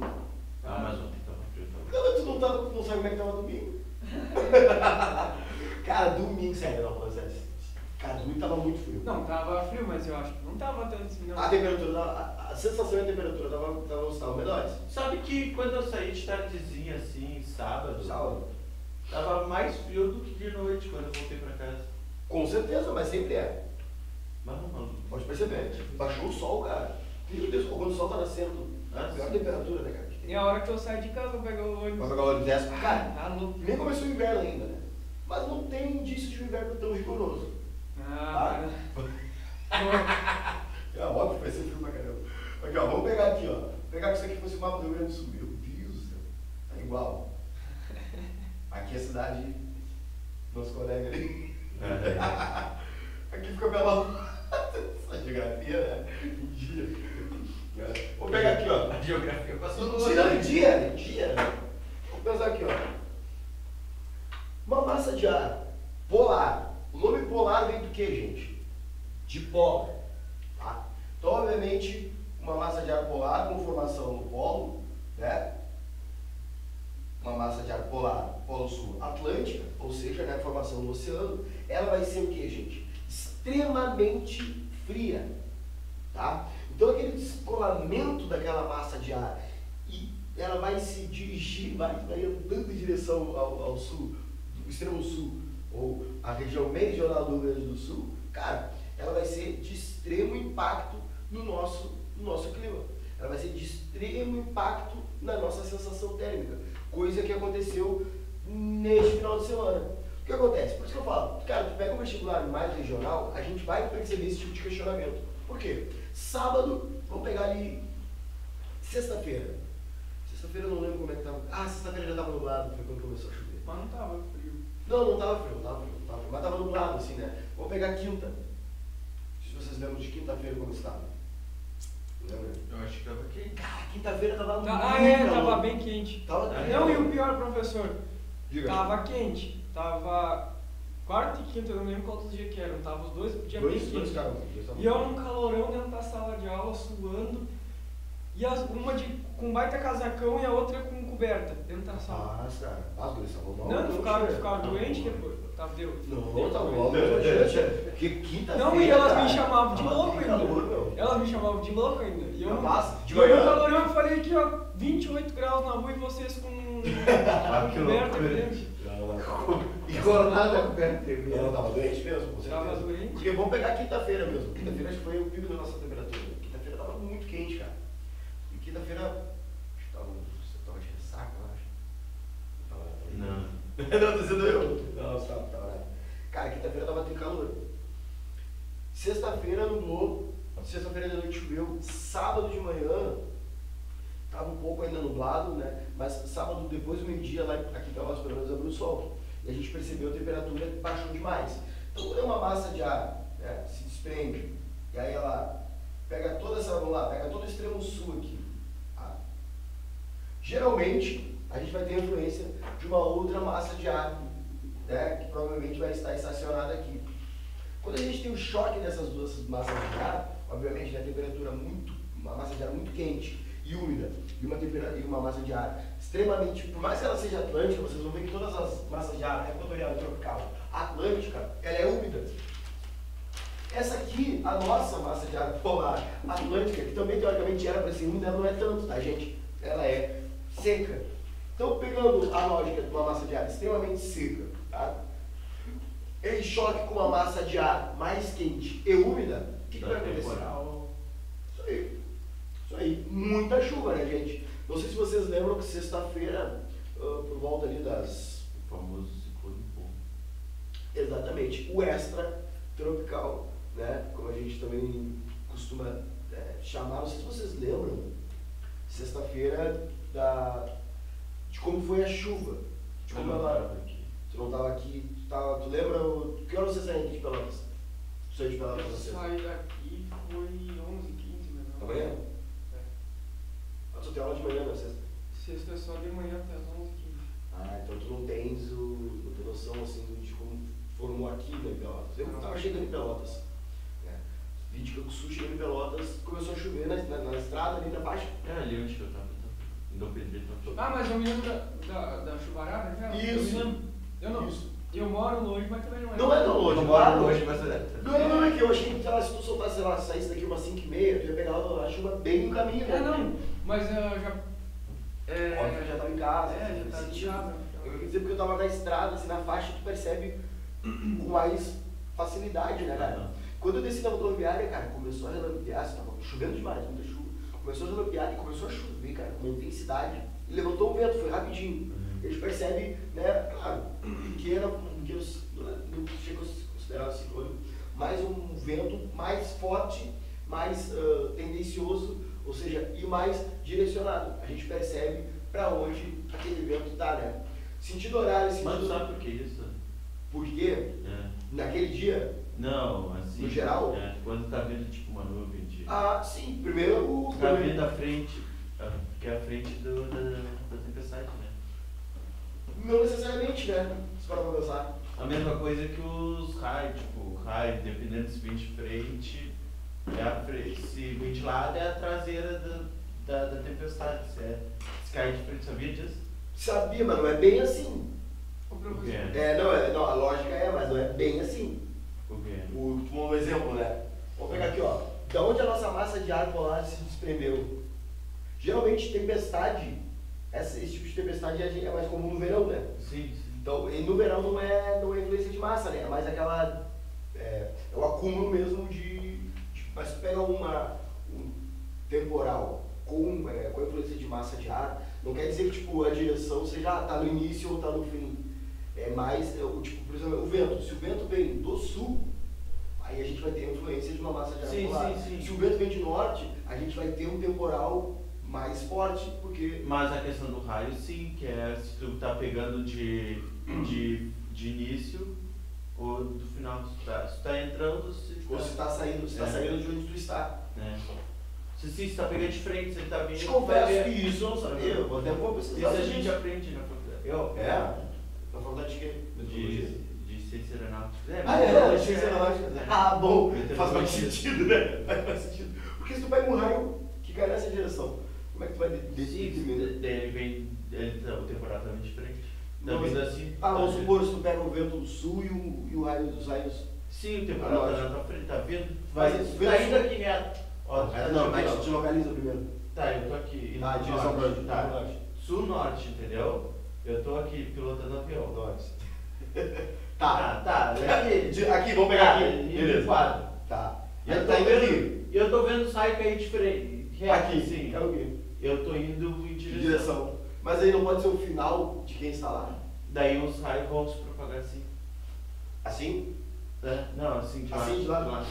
Ah, mas ontem tava frio também. Não, mas tu não sabe como é que tava domingo. Cara, domingo, sério, não, falando sério. Cara, domingo tava muito frio. Não, tava frio, mas eu acho que não tava tanto assim, não. A temperatura, a sensação e a temperatura estavam menores. Sabe que quando eu saí de tardezinha assim, sábado, tava mais frio do que de noite quando eu voltei pra casa. Com certeza, mas sempre é. Mas não. Pode perceber. Baixou o sol, cara. Meu Deus, quando o sol tá nascendo, a pior temperatura, né, cara? E a hora que eu saio de casa, eu pego o ônibus. Vai pegar o ônibus dessa. Cara, Tá louco. nem começou o inverno ainda, né? Mas não tem indício de um inverno tão rigoroso. Ah, É óbvio que vai ser frio pra caramba. Aqui, ó, vamos pegar aqui, ó. Vou pegar que isso aqui fosse o mapa do Rio Grande do Sul. Meu Deus do céu. Tá igual. Aqui é a cidade, nosso colega ali. Aqui fica pela essa geografia, né? Em dia. Vou pegar aqui, ó. A geografia passou Tirando dia. Vamos pensar aqui, ó. Uma massa de ar polar. O nome polar vem do que, gente? De polo. Tá? Então, obviamente, uma massa de ar polar com formação no polo, né? Uma massa de ar polar, polo sul atlântica, ou seja, né, formação no oceano, ela vai ser o que, gente? Extremamente fria. Tá? Então, aquele descolamento daquela massa de ar, e ela vai se dirigir, vai andando em direção ao sul, do extremo sul, ou a região meridional do Rio Grande do Sul, cara, ela vai ser de extremo impacto no nosso clima. Ela vai ser de extremo impacto na nossa sensação térmica, coisa que aconteceu neste final de semana. O que acontece? Por isso que eu falo, cara, tu pega um vestibular mais regional, a gente vai perceber esse tipo de questionamento. Por quê? Sábado, vamos pegar ali sexta-feira. Sexta-feira eu não lembro como é que estava. Ah, sexta-feira já estava nublado, foi quando começou a chover. mas não tava frio. Não estava frio, mas estava nublado assim, né? Vamos pegar quinta. Se vocês lembram de quinta-feira como estava. Lembra? Eu acho que tava quente. Cara, quinta-feira tava muito Tava calor. bem quente. Tava Não, e o pior, professor, Diga. tava quente. Tava quarta e quinta, eu não lembro qual dos dias que eram. Tava os dois dias bem Dois quentes. caras. E eu num calorão dentro da sala de aula, suando. E uma com baita casacão e a outra com coberta dentro da sala. Nossa, cara. As duas estavam mal. Não ficaram doentes depois. Deu. Não, tá bom. Que quinta-feira. Não, e elas me cara, chamavam de tava louco ainda. calor, meu. Elas me chamavam de louco ainda. E eu, Massa, de e eu no manhã. calorão eu falei aqui, ó, 28 graus na rua e vocês com Que coberta loucura. dentro. E coronada perto de mim. Ela tava doente mesmo, com certeza. Tava doente. Porque vamos pegar quinta-feira mesmo. Quinta-feira acho que foi o pico da nossa temperatura. Quinta-feira tava muito quente, cara. E quinta-feira. Acho que você tava de ressaca, eu acho. Não. Não, tô dizendo eu. Não, você tava. Cara, quinta-feira tava tendo calor. Sexta-feira nublou. Sexta-feira de noite choveu. Sábado de manhã tava um pouco ainda nublado, né? Mas sábado, depois do meio-dia, lá aqui em Pelotas, pelo menos abriu o sol. E a gente percebeu a temperatura baixou demais. Então, quando é uma massa de ar, né, se desprende, e aí ela pega toda essa, vamos lá, pega todo o extremo sul aqui. Tá? Geralmente, a gente vai ter influência de uma outra massa de ar, né, que provavelmente vai estar estacionada aqui. Quando a gente tem o choque dessas duas massas de ar, obviamente, né, a temperatura uma massa de ar muito quente e úmida, e uma massa de ar extremamente, por mais que ela seja atlântica, vocês vão ver que todas as massas de ar equatorial e tropical atlântica, ela é úmida. Essa aqui, a nossa massa de ar polar atlântica, que também teoricamente era para ser úmida, ela não é tanto, tá, gente? Ela é seca. Então, pegando a lógica de uma massa de ar extremamente seca, tá? Em choque com uma massa de ar mais quente e úmida, o que vai acontecer? Isso aí. Isso aí. Muita chuva, né, gente? Não sei se vocês lembram que sexta-feira, por volta ali das... O famoso ciclone bom. Exatamente. O extra tropical, né? Como a gente também costuma chamar. Não sei se vocês lembram, sexta-feira, de como foi a chuva. De como ela... Tu não estava aqui, tu lembra? Que hora você saiu aqui de Pelotas? Tu saiu de Pelotas? Eu saí daqui foi 11h15, né? Da manhã? É. Ah, tu tem aula de manhã, na sexta? Sexta é só de manhã até as 11h15. Ah, então tu não tens não tem noção assim de como formou aqui, né, em Pelotas. Eu estava chegando em Pelotas. Né? Vi de Canguçu, chegando em Pelotas, começou a chover na estrada ali na faixa. É ali onde eu tava. Independente. Ah, mas eu me lembro da chuvarada, aquela? Isso. Eu me lembro. Eu não. Isso. Eu moro longe, mas também não é. Não é tão longe, Não claro. moro longe, mas é. Não, é que eu achei que sei lá, se tu soltasse, sei lá, saísse daqui umas 5h30, tu ia pegar a chuva bem no caminho, né? É, não, mas eu já. Óbvio que eu já estava em casa. já tá sentido. de casa. Eu quero dizer porque eu estava na estrada, assim, na faixa, tu percebe com mais facilidade, né, cara? Quando eu desci da rodoviária, cara, começou a relampear, assim, tava chovendo demais, muita chuva. Começou a relampear e começou a chover, cara, com uma intensidade. E levantou o vento, foi rapidinho. A gente percebe, né, claro, pequeno, não chega a considerar o ciclone, mas um vento mais forte, mais tendencioso, ou seja, e mais direcionado. A gente percebe para onde aquele vento está, né? Sentido horário, sentido... Mas tu sabe por que isso? Por quê? É. Naquele dia? Não, assim. No geral? É, quando tá vindo tipo uma nuvem de. Ah, sim. Primeiro o... Tá vindo à frente, que é a frente da tempestade, né? Não necessariamente, né? Se para pensar. A mesma coisa que os raios, tipo, o raio, dependendo se vem de frente, é a frente. Se vem de lado é a traseira da tempestade. Se cair de frente, sabia disso? Sabia, mas não é bem assim. O professor. Não, a lógica mas não é bem assim. O quê? Um exemplo, né? Vamos pegar aqui, ó. Da onde a nossa massa de ar polar se desprendeu? Geralmente, tempestade, esse tipo de tempestade é mais comum no verão, né? Sim, sim. Então, e no verão não é influência de massa, né? É mais aquela... É o acúmulo mesmo mas se pega um temporal com a influência de massa de ar, não quer dizer que tipo, a direção seja tá no início ou tá no fim. É mais, tipo, por exemplo, o vento. Se o vento vem do sul, aí a gente vai ter a influência de uma massa de ar polar. Sim. Se o vento vem de norte, a gente vai ter um temporal mais forte, porque... Mas a questão do raio, sim, que é se tu tá pegando de início ou do final. Se tu tá entrando... Ou se tá saindo de onde tu está. É. Se tá pegando de frente, se ele tá vindo. Te vai confesso ver. que isso eu não sabia, eu até vou Isso precisar. a gente aprende na faculdade. Na faculdade de quê? De ciência aeronáutica. Ciência aeronáutica. Ah, bom, faz mais sentido, né? Faz mais sentido. Porque se tu pega um raio que cai nessa direção, como é que tu vai decidir? Daí ele vem, o temporal tá bem diferente. Não, Talvez assim. vamos supor, se tu pega o vento do sul e o raio dos raios. Sim, o temporal tá na tua frente, tá vindo. Mas Tá indo aqui reto. Ó, Não, mas te localiza primeiro. Tá, eu tô aqui. Ah, direção norte, norte. tá. Norte. Sul-norte, entendeu? Eu tô aqui pilotando avião. Norte. Tá, Aqui, vamos pegar aqui. Beleza. Quadro. Tá. E eu tô Tá indo vendo, aqui. eu tô vendo o saio cair diferente. Reto, Aqui, sim. é o quê? Eu tô indo em De direção. direção. Mas aí não pode ser o final de quem está lá. Daí os raios vão se propagar assim. Assim? Né? Não, assim de lado. Assim de lado? né?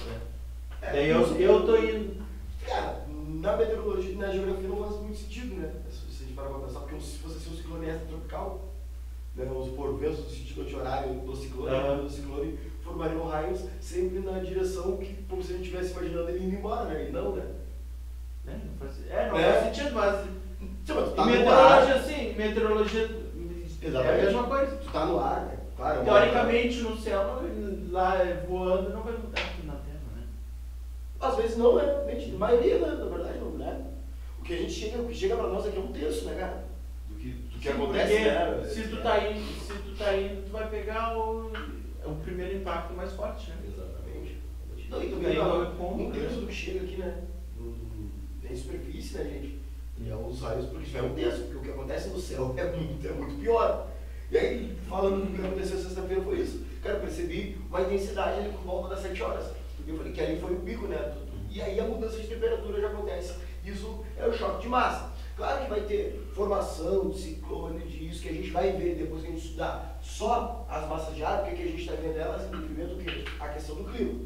É, Daí não eu sei. tô indo. Cara, na meteorologia e na geografia não faz muito sentido, né? Se a gente parar pra pensar, porque se fosse assim um ciclone extratropical, né? Vamos supor, ventos no sentido anti-horário do ciclone, do ciclone formariam raios sempre na direção que, como se a gente estivesse imaginando ele indo embora, né? E não, né? Né? Não faz sentido, mas. Sim, mas tu Em tá no meteorologia, ar. sim, meteorologia é a Exatamente. mesma coisa. Tu tá no ar, né? Claro. Teoricamente no céu, lá voando, não vai mudar aqui na Terra, né? Às vezes não, né? A maioria, né? Na verdade, não, né? O que chega pra nós aqui é um terço, né, cara? Do que acontece, Porque né? se tu tá indo, tu vai pegar o primeiro impacto mais forte, né? Exatamente. Não, e Daí também vai com, um né? terço do que chega aqui, né? Em superfície, né, gente? E é os raios, porque isso é um terço, porque o que acontece no céu é muito pior. E aí, falando do que aconteceu sexta-feira, foi isso. Cara, eu percebi uma intensidade ali por volta das 7 horas. Porque eu falei que ali foi o pico, né? E aí a mudança de temperatura já acontece. Isso é o choque de massa. Claro que vai ter formação de ciclone, disso, que a gente vai ver depois que a gente estudar só as massas de ar, porque que a gente está vendo elas em detrimento do quê? A questão do clima.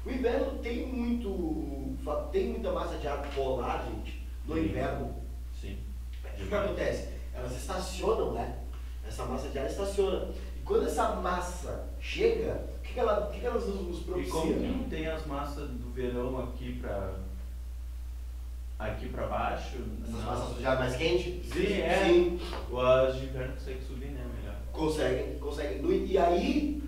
O inverno tem muita massa de ar polar, gente, no inverno. Sim. O que acontece? Elas estacionam, né? Essa massa de ar estaciona. E quando essa massa chega, o que elas nos E propiciam? como não tem as massas do verão aqui pra baixo, Essas não. massas de ar mais quente? Sim, é. Sim. As de inverno conseguem subir, né? Melhor. Conseguem. E aí,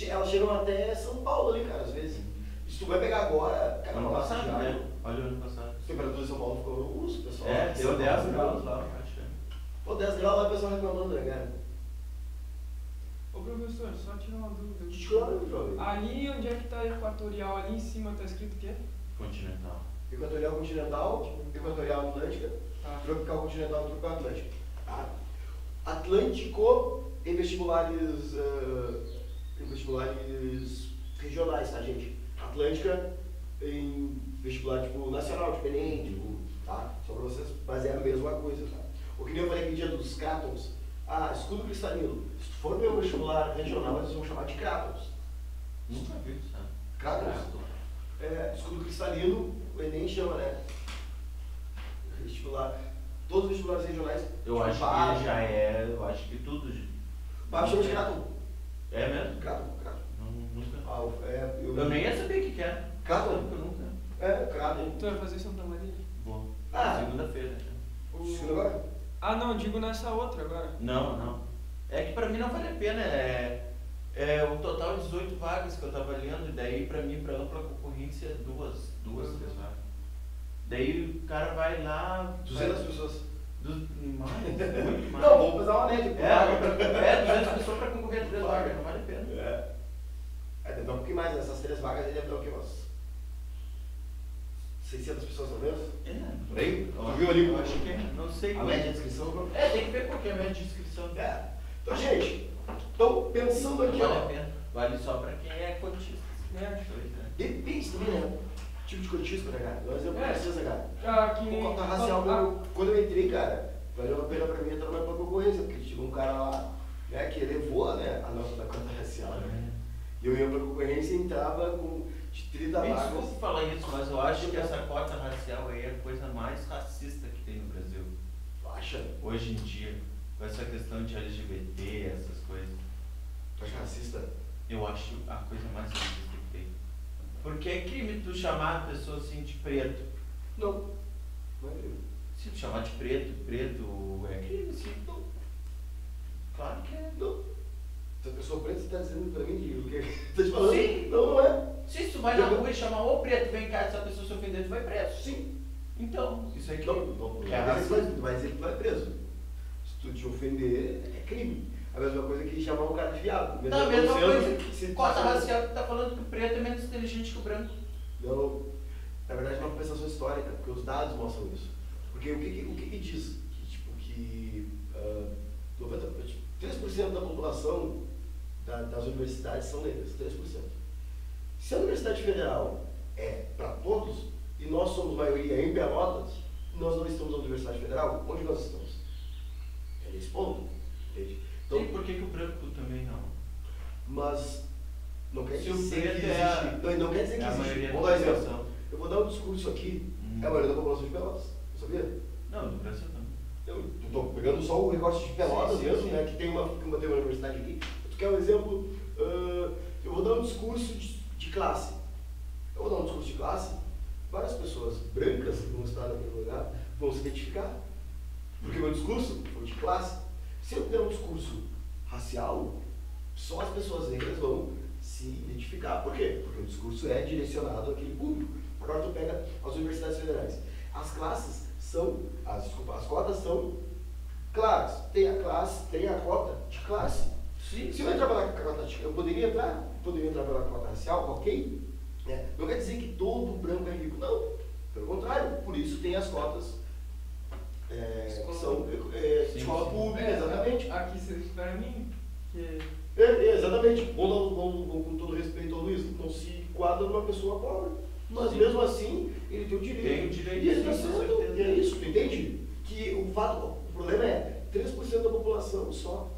elas chegam até São Paulo ali, cara, às vezes. Se tu vai pegar agora, cara, Ano uma massa passado, de ar, né? Olha o ano passado. a temperatura de São Paulo ficou urso, pessoal. É, deu São 10 Paulo, graus lá, eu acho. Pô, 10 graus lá, o pessoal reclamando, né, cara? Ô professor, só tirar uma dúvida. Claro, jovem. Ali onde é que tá a equatorial? Ali em cima tá escrito o quê? Continental. Equatorial continental, equatorial atlântica, Tá. tropical continental e tropical atlântica. Tá? Atlântico em vestibulares, regionais, tá, gente? Atlântica em vestibular tipo nacional, tipo Enem, tipo, tá? Só pra vocês basearem a mesma coisa, tá? O que nem eu falei aquele dia dos crátons. Escudo cristalino. Se tu for ver o vestibular regional, eles vão chamar de crátons. Nunca vi isso, sabe? Crátons. Escudo cristalino, o Enem chama, né? Vestibular. Todos os vestibulares regionais. Eu acho Bar, que já é, eu acho que tudo. Bar chama de Kraton. É mesmo? Kraton. Não, nunca. Eu nem ia saber o que é. Kraton? Nunca. Kraton. Tu vai fazer Santa Maria? Vou. Ah. Segunda-feira. Segunda agora? Ah não, digo nessa outra agora. Não. É que pra mim não vale a pena. É o total de 18 vagas que eu tava lendo, e daí pra mim, pra ampla concorrência, duas, três vagas. Daí o cara vai lá. 200 pessoas. Muito mais. Não, vamos pesar uma média. 200 pessoas pra concorrer a 3 vagas, não vale a pena. Deve dar um pouquinho mais, nessas 3 vagas ele deve dar o quê? Umas 600 pessoas talvez? Por aí? Tu viu ali? Eu acho que é. Não sei. A média de inscrição? Tem que ver qual que é a média de inscrição. Então, gente, pensando aqui, Não vale ó. a pena. Vale só pra quem é cotista. Depende também, né? Tipo de cotismo, né, cara? Nós não precisa, cara. Que nem... O cota racial, quando eu entrei, cara, valeu a pena pra mim entrar na própria concorrência, porque tinha um cara lá, né, que elevou, né, a nota da cota racial, né? E eu ia pra concorrência e entrava com de 30 Me vagas. desculpa falar isso, mas eu acho que essa cota racial aí é a coisa mais racista que tem no Brasil. Tu acha? Hoje em dia, com essa questão de LGBT, essas coisas. Tu acha racista? Eu acho a coisa mais racista que tem. Porque é crime tu chamar a pessoa assim de preto. Não. Não é crime. Se tu chamar de preto é crime, sim. Não. Claro que é. Não. Se a pessoa preta, você está dizendo pra mim que o que tá te falando? Sim. Não, não é. Se tu vai na rua e chamar ô preto, vem cá, se a pessoa se ofender, tu vai preso. Sim. Então, isso é Não, crime. não. É Mas racismo. ele vai dizer que tu vai preso. Se tu te ofender, é crime. A mesma coisa que chamar um cara de viado. Não, a mesma coisa. Se Cota racial que tá falando que o preto é menos inteligente que o branco. Não, na verdade é uma compensação histórica, porque os dados mostram isso. Porque o que diz? Que, tipo, que 3% da população das universidades são negras, 3%. Se a Universidade Federal é para todos, e nós somos maioria em Pelotas, nós não estamos na Universidade Federal, onde nós estamos? É nesse ponto, entende? Então, E por que o branco também não? mas não quer Se o dizer preto que é a- existe. Não quer dizer que É a existe. maioria da Vamos dar um exemplo. população. Eu vou dar um discurso aqui, é a maioria da população de Pelotas, sabia? Não, do Brasil não. Eu estou pegando só o recorte de Pelotas Sim, mesmo, sim. né, que tem uma universidade aqui. Tu quer um exemplo? Eu vou dar um discurso de classe. Eu vou dar um discurso de classe, várias pessoas brancas que vão estar naquele lugar vão se identificar. Porque meu discurso foi de classe. Se eu der um discurso racial, só as pessoas negras vão se identificar. Por quê? Porque o discurso é direcionado àquele público. Agora tu pega as universidades federais. As classes são, as cotas são claras. Tem a cota de classe. Sim. Se eu entrar pela cota de, eu poderia entrar pela cota racial, ok? Não quer dizer que todo branco é rico, não. Pelo contrário, por isso tem as cotas que são escola pública, exatamente. Aqui você para mim, que Exatamente. Com todo respeito ao Luiz, não se enquadra numa pessoa pobre. Mas Sim. mesmo assim, ele tem o direito. Tem o direito, E ele está sim, com certo. certeza. E é isso, tu entende? Que o problema é 3% da população só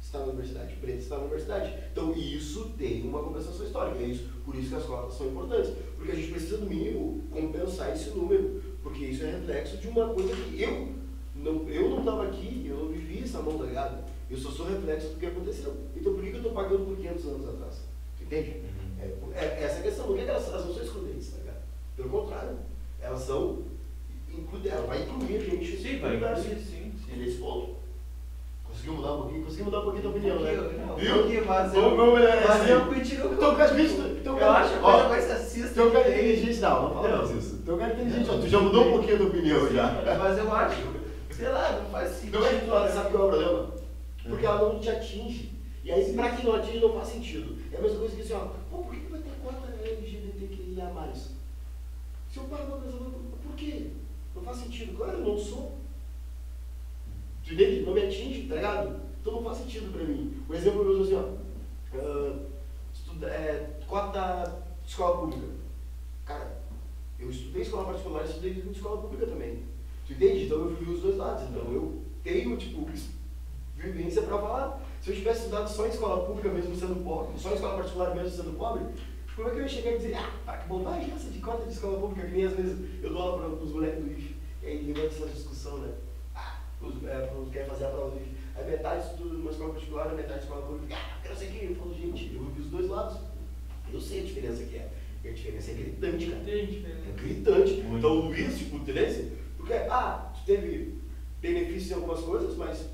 está na universidade, preto está na universidade. Então isso tem uma compensação histórica. É isso, por isso que as cotas são importantes. Porque a gente precisa, no mínimo, compensar esse número. Porque isso é reflexo de uma coisa que eu não estava aqui, eu não vivi essa mão, tá ligado? Eu só sou reflexo do que aconteceu. Então por que eu estou pagando por 500 anos atrás? Tu entende? Essa é a questão. Por que elas não são excludentes, tá ligado? Pelo contrário, elas são. Ela vai incluir a gente. Sim, vai incluir, sim. Nesse ponto. Conseguiu mudar um pouquinho tua opinião, né? Viu? Mas eu continuo Então, cara, eu acho a coisa mais racista. Então, cara que tem. inteligente, não fala mais isso. Então, cara inteligente, ó, tu já mudou um pouquinho a tua opinião já. Mas eu acho, sei lá, não faz sentido. Não é que tu sabe qual é o problema? Porque ela não te atinge. E aí, pra quem não atinge, não faz sentido. É a mesma coisa que assim, ó, pô, por que vai ter cota LGBTQIA+. Se eu paro pra pensar, por quê? Não faz sentido. Claro, eu não sou. Tu entende? Não me atinge, tá ligado? Então não faz sentido pra mim. Um exemplo meu assim, ó. Cota de escola pública. Cara, eu estudei escola particular e estudei em escola pública também. Tu entende? Então eu vivi os dois lados. Então eu tenho, tipo, vivência pra falar. Se eu tivesse estudado só em escola pública mesmo sendo pobre, só em escola particular mesmo sendo pobre, como é que eu ia chegar e dizer, que bobagem essa de cota de escola pública, que nem às vezes eu dou aula para os moleques do IF, e aí levanta essa discussão, né? Quer fazer a prova do IF. Aí metade estuda numa escola particular, a metade escola pública, quero ser que eu falo, gente, eu vi os dois lados. Eu sei a diferença que é. E a diferença é gritante, cara. tem diferença. É gritante. Muito. Então o Luiz, tipo, 13, porque, tu teve benefícios em algumas coisas, mas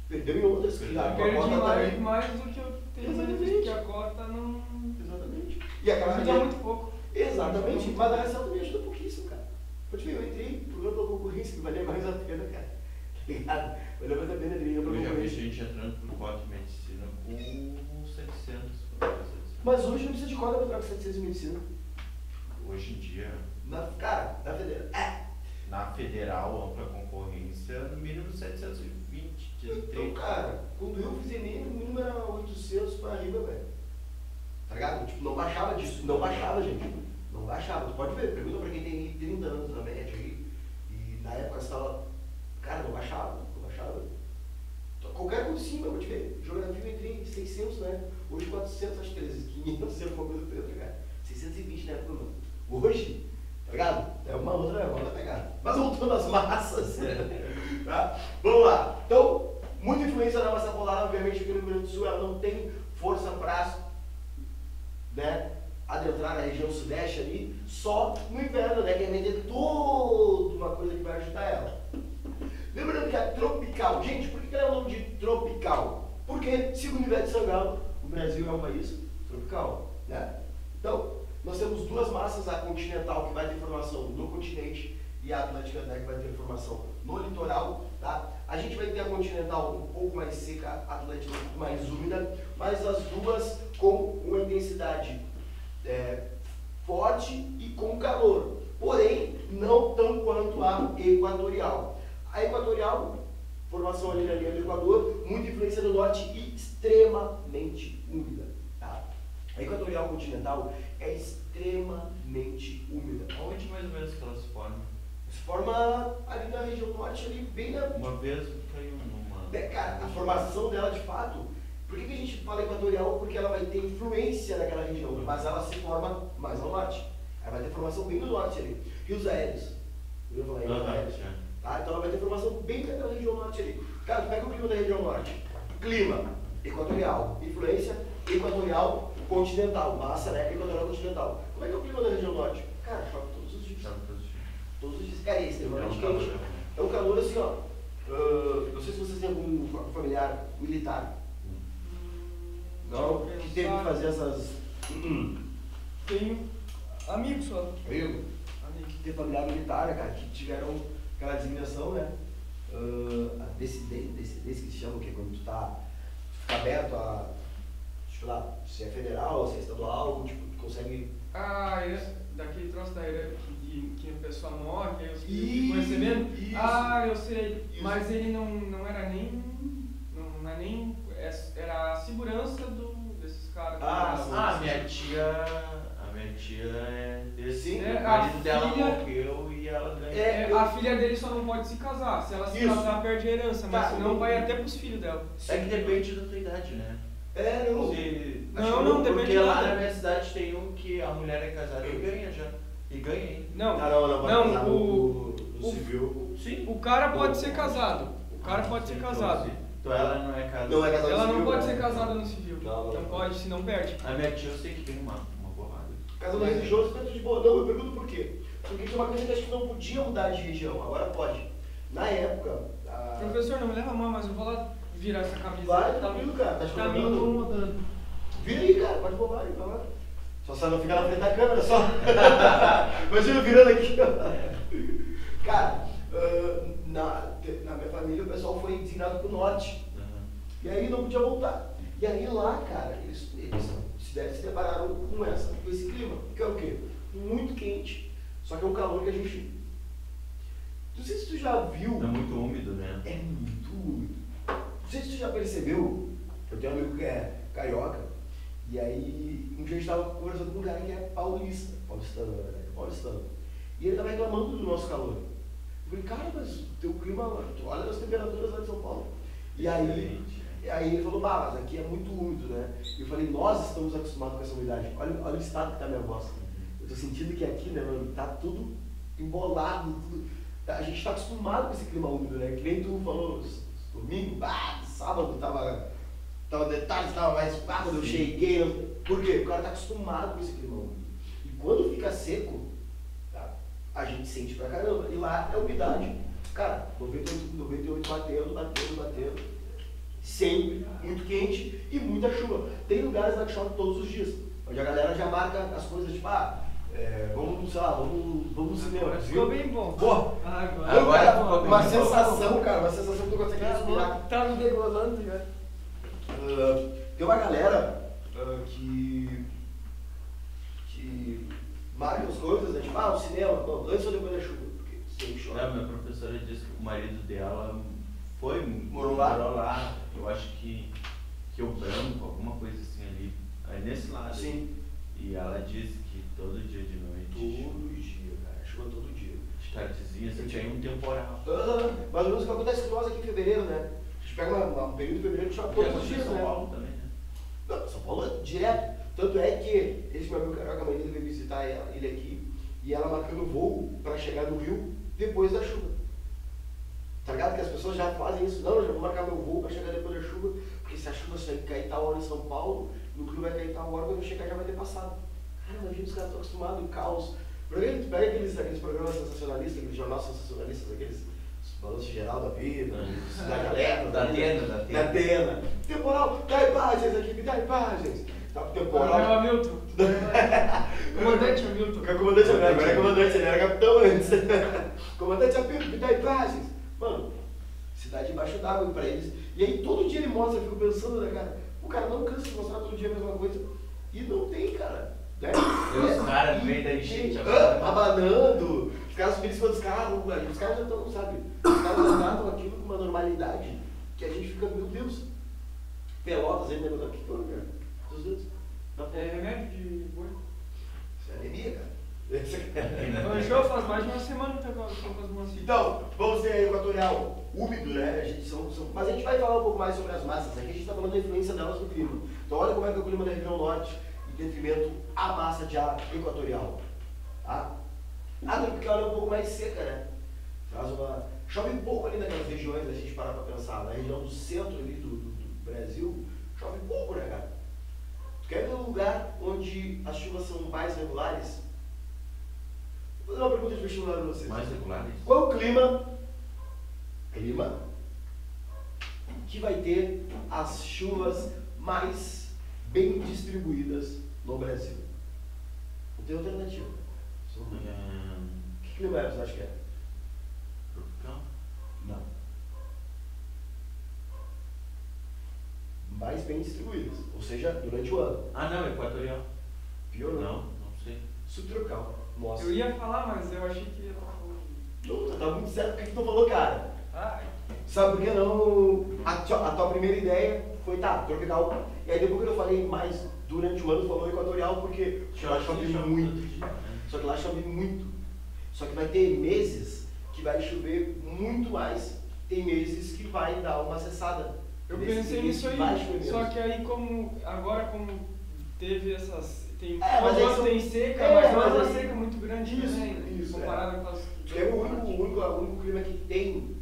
perdeu em outras. Que a Eu perdi cota também. mais do que eu tenho, Exatamente. porque a cota não Exatamente. E a ajuda muito pouco. Exatamente, mas a ração também ajuda pouquíssimo, cara. Pode ver, eu entrei por pela concorrência, que valia mais a pena, cara. Tá ligado? Valeu mais a pena de ir pra Eu já vi concorrência. gente entrando por cota de medicina com 700. por exemplo. Mas hoje não precisa de cota pra entrar com 700 em medicina. Hoje em dia, Cara, na federal. na federal, ampla concorrência, no mínimo 720. Então, cara, quando eu fiz Enem, o mínimo era 800 pra arriba, velho. Tá ligado? Tipo, não baixava disso. Não baixava, gente. Não baixava. Tu pode ver, pergunta pra quem tem 30 anos na média aí. E na época você tava. Cara, não baixava. Não baixava. Qualquer coisa sim, eu vou te ver. Geografia eu entrei em 600, né? Hoje 400, acho que 500, sei alguma coisa preta, cara. 620 na época, mano. Hoje, tá ligado? É uma outra pegada. Mas voltando às massas, tá? Vamos lá. Então, muita influência da massa polar, obviamente, aqui no Rio Grande do Sul, ela não tem força pra, né, adentrar na região sudeste ali só no inverno, né? Que é vender toda uma coisa que vai ajudar ela. Lembrando que a tropical, gente, por que ela é o nome de tropical? Porque, segundo o Ivete Sangalo, o Brasil é um país tropical, né? Então, nós temos duas massas, a continental, que vai ter formação no continente, e a atlântica, né, que vai ter formação no litoral, tá? A gente vai ter a continental um pouco mais seca, a atlântica um pouco mais úmida, mas as duas com uma intensidade forte e com calor, porém não tão quanto a equatorial. A equatorial, formação ali na linha do Equador, muita influência do norte e extremamente úmida. Tá? A equatorial continental é extremamente úmida. Onde mais ou menos que ela se forma? Se forma ali na região norte, ali bem na... Uma vez caiu numa... Cara, a formação dela de fato, por que a gente fala equatorial? Porque ela vai ter influência naquela região, mas ela se forma mais ao norte. Ela vai ter formação bem no norte ali. Rios aéreos. Eu vou falar rios aéreos. Tá? Então ela vai ter formação bem naquela região norte ali. Cara, tu pega o clima da região norte. Clima equatorial, influência equatorial continental, massa, né? Equatorial continental. Como é que é o clima da região norte? Cara, chove todos os dias. Todos os dias. Cara, é extremamente quente. É um calor assim, ó. Não sei se vocês têm algum familiar militar. Não, que teve que fazer essas. Tenho amigos só. Amigo? Tem familiar militar, né, cara, que tiveram aquela designação, né? A descendência que se chama, que é quando tu fica aberto a. Sei lá, se é federal, se é estadual, tipo, tu consegue. Ah, daquele troço da era que a pessoa morre, aí os filhos ficam recebendo? Isso. Ah, eu sei. Isso. Mas ele não era nem. Não é nem. Era a segurança desses caras. A minha tia é desse. Sim, O a marido dela filha- morreu e ela ganhou. A filha dele só não pode se casar. Se ela se Isso. casar, perde a herança, mas Tá, senão vai até pros filhos dela. É que depende da tua idade, né? Não. Não, depende porque lá nada. na minha cidade tem um que a mulher é casada e ganha já. E ganha ainda. Não, Não, vai Não, casar o- no civil. Sim. o cara pode ser casado. O cara pode ser casado. Então ela não é casada. Não é casada Ela no não civil, pode né? ser casada no civil. Não. pode, senão perde. A minha tia eu sei que tem uma porrada. Casamento religioso dentro de boa. Não, eu pergunto por quê? Porque tinha uma coisa que acho que não podia mudar de região, agora pode. Na época. Professor, não me leva mal, mas eu vou lá virar essa camisa. Vai, Tá tranquilo, cara. Tá te Tá me incomodando? incomodando. Vira aí, cara, pode bobar aí, vai lá. Só não fica na frente da câmera, só. Imagina eu virando aqui, ó. Cara, na minha família o pessoal foi designado pro norte. E aí não podia voltar. E aí lá, cara, eles se depararam com esse clima. Que é o quê? Muito quente, só que é um calor que a gente... Não sei se tu já viu... É muito úmido, né? É muito úmido. Não sei se tu já percebeu, eu tenho um amigo que é carioca, e aí um dia a gente estava conversando com um cara que é paulistano, na verdade, paulistano. E ele estava reclamando do nosso calor. Eu falei, cara, mas o teu clima, tu olha as temperaturas lá de São Paulo. E aí ele falou, mas aqui é muito úmido, né? E eu falei, nós estamos acostumados com essa umidade. Olha o estado que está a minha voz. Eu estou sentindo que aqui, né, mano, tá tudo embolado, tudo. A gente está acostumado com esse clima úmido, né? Que nem tu falou, domingo, sábado tava detalhes, tava mais quando eu cheguei. Por quê? O cara tá acostumado com esse clima úmido. E quando fica seco, tá, a gente sente pra caramba. E lá é umidade. Cara, 98 batendo. Sempre muito quente e muita chuva. Tem lugares lá que chove todos os dias. Onde a galera já marca as coisas, tipo, vamos, sei lá, vamos no cinema. Agora ficou bem bom. Boa! Agora ficou bem uma bom. sensação, cara, uma sensação que tu consegue respirar. Tá me degolando já. Tem uma galera que marca as coisas, né? Tipo, o cinema, bom, antes ou depois da chuva, porque sempre chove. Minha professora disse que o marido dela Morou lá? Eu acho que o Branco, alguma coisa assim ali, aí nesse lado. Sim. E ela disse que todo dia de noite. Todo dia, cara, chuva todo dia. De tardezinha, você tinha um temporal. Mais ou menos o que acontece com nós aqui em fevereiro, né? A gente pega um período de fevereiro que chove todos os dias, São né? Paulo também, né? Não, São Paulo é direto. Tanto é que esse meu amigo carioca, a mãe dele veio visitar ele aqui e ela marcando voo para chegar no Rio depois da chuva. Tá ligado? Que as pessoas já fazem isso. Não, eu já vou marcar meu voo para chegar depois da chuva, porque se a chuva cair tal hora em São Paulo, no Rio vai cair tal hora, quando eu chegar já vai ter passado. Cara, imagina os caras estão acostumados em caos. Tu pega aqueles programas sensacionalistas, aqueles jornais sensacionalistas, aqueles balanço geral da vida, Cidade Alerta, Da Atena. Temporal, dá imagens aqui, me dá imagens. Tá pro É o temporal. Hamilton. Comandante Hamilton. Comandante Hamilton, agora é comandante, ele era capitão antes. Comandante Hamilton, me dá imagens. Mano, cidade embaixo d'água pra eles. E aí todo dia ele mostra, eu fico pensando, né, cara? O cara não cansa de mostrar todo dia a mesma coisa. E não tem, cara. Né? E os caras no meio da enchente agora. Abanando, os caras subindo em cima dos carros, os caras já estão, sabe? Os caras já tratam aquilo com uma normalidade que a gente fica, meu Deus, Pelotas ainda não. O que houve, cara? Dos dedos? É remédio de boi. Isso é anemia, cara. O show faz mais de uma semana que eu tô com as mãos assim. Então, vamos ter equatorial úmido, né? Mas a gente vai falar um pouco mais sobre as massas. Aqui a gente está falando da influência delas no clima. Então, olha como é que é o clima da região norte em detrimento à massa de ar equatorial. Tá? A tropical é um pouco mais seca, né? Chove um pouco ali naquelas regiões, a gente parar para pensar. Na região do centro ali do Brasil, chove pouco, né, cara? Tu quer ver um lugar onde as chuvas são mais regulares? Vou fazer uma pergunta de vestibular para vocês. Mais regulares? Qual é o clima que vai ter as chuvas mais bem distribuídas no Brasil? Não tem alternativa. Que clima é, você acha que é? Tropical? Não. Mais bem distribuídas, ou seja, durante o ano. Ah, não, equatorial. Piorou? Não sei. Subtropical. Nossa. Eu ia falar, mas eu achei que ia falar. Não, tá muito certo porque tu não falou, cara. Ah, Sabe por que não? A tua primeira ideia foi, tá, tropical. E aí depois que eu falei mais durante o ano, tu falou equatorial, porque lá chove muito. Só que lá chove muito. Só que vai ter meses que vai chover muito mais. Tem meses que vai dar uma cessada. eu Nesse pensei mês nisso aí. vai chover Só menos. que aí como teve essas. Tem mas aí são- tem seca, É, mas não é mas uma aí- seca muito grande Isso, também. isso, Comparado com as. É o único clima que tem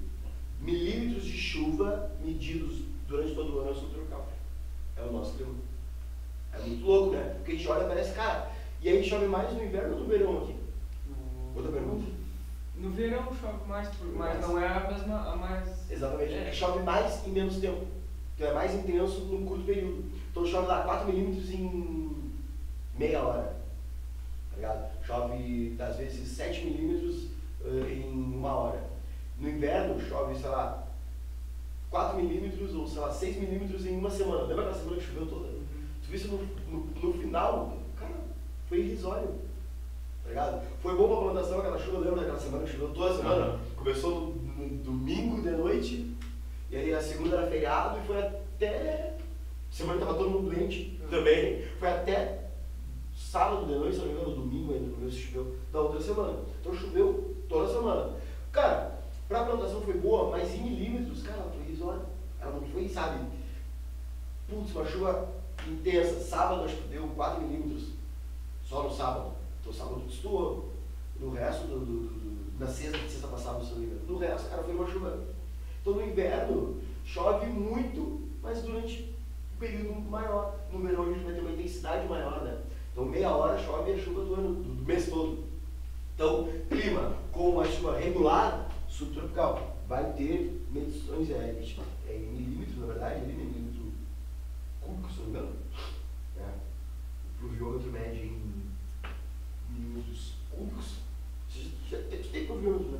milímetros de chuva medidos durante todo o ano é o subtropical. É o nosso clima. É muito louco, né? Porque a gente olha e parece, cara, e aí chove mais no inverno ou no verão aqui? Outra pergunta. No verão chove mais, mas não é a mesma. A mais. Exatamente, é que chove mais em menos tempo. Então é mais intenso num curto período. Então chove lá 4 milímetros em meia hora. Tá ligado? Chove, às vezes, 7 milímetros em uma hora. No inverno chove, sei lá, 4 milímetros ou, sei lá, 6 milímetros em uma semana. Lembra aquela semana que choveu toda? Tu viu isso no final? Cara, foi irrisório. Tá ligado? Foi bom pra plantação aquela chuva, lembra daquela semana que choveu toda a semana? Uhum. Começou no domingo de noite, e aí a segunda era feriado, e foi até. Semana tava todo mundo doente também. Foi até sábado de noite, se não me engano, domingo ainda, não se choveu, da outra semana. Então choveu toda semana. Cara, pra plantação foi boa, mas em milímetros, cara, ela foi irrisória. Ela não foi, sabe? Putz, uma chuva intensa. Sábado acho que deu 4 milímetros. Só no sábado. Então sábado destoou. No resto, na sexta passada, se não me engano. No resto, cara, foi uma chuva. Então no inverno chove muito, mas durante um período maior. No verão a gente vai ter uma intensidade maior, né? Então meia hora chove a chuva do ano, do mês todo. Então, clima com a chuva regular, subtropical, vai ter medições em milímetros, na verdade, ali, né? Milímetro cúbico, se não me engano. O pluviômetro mede em milímetros cúbicos. Já tem pluviômetro, né?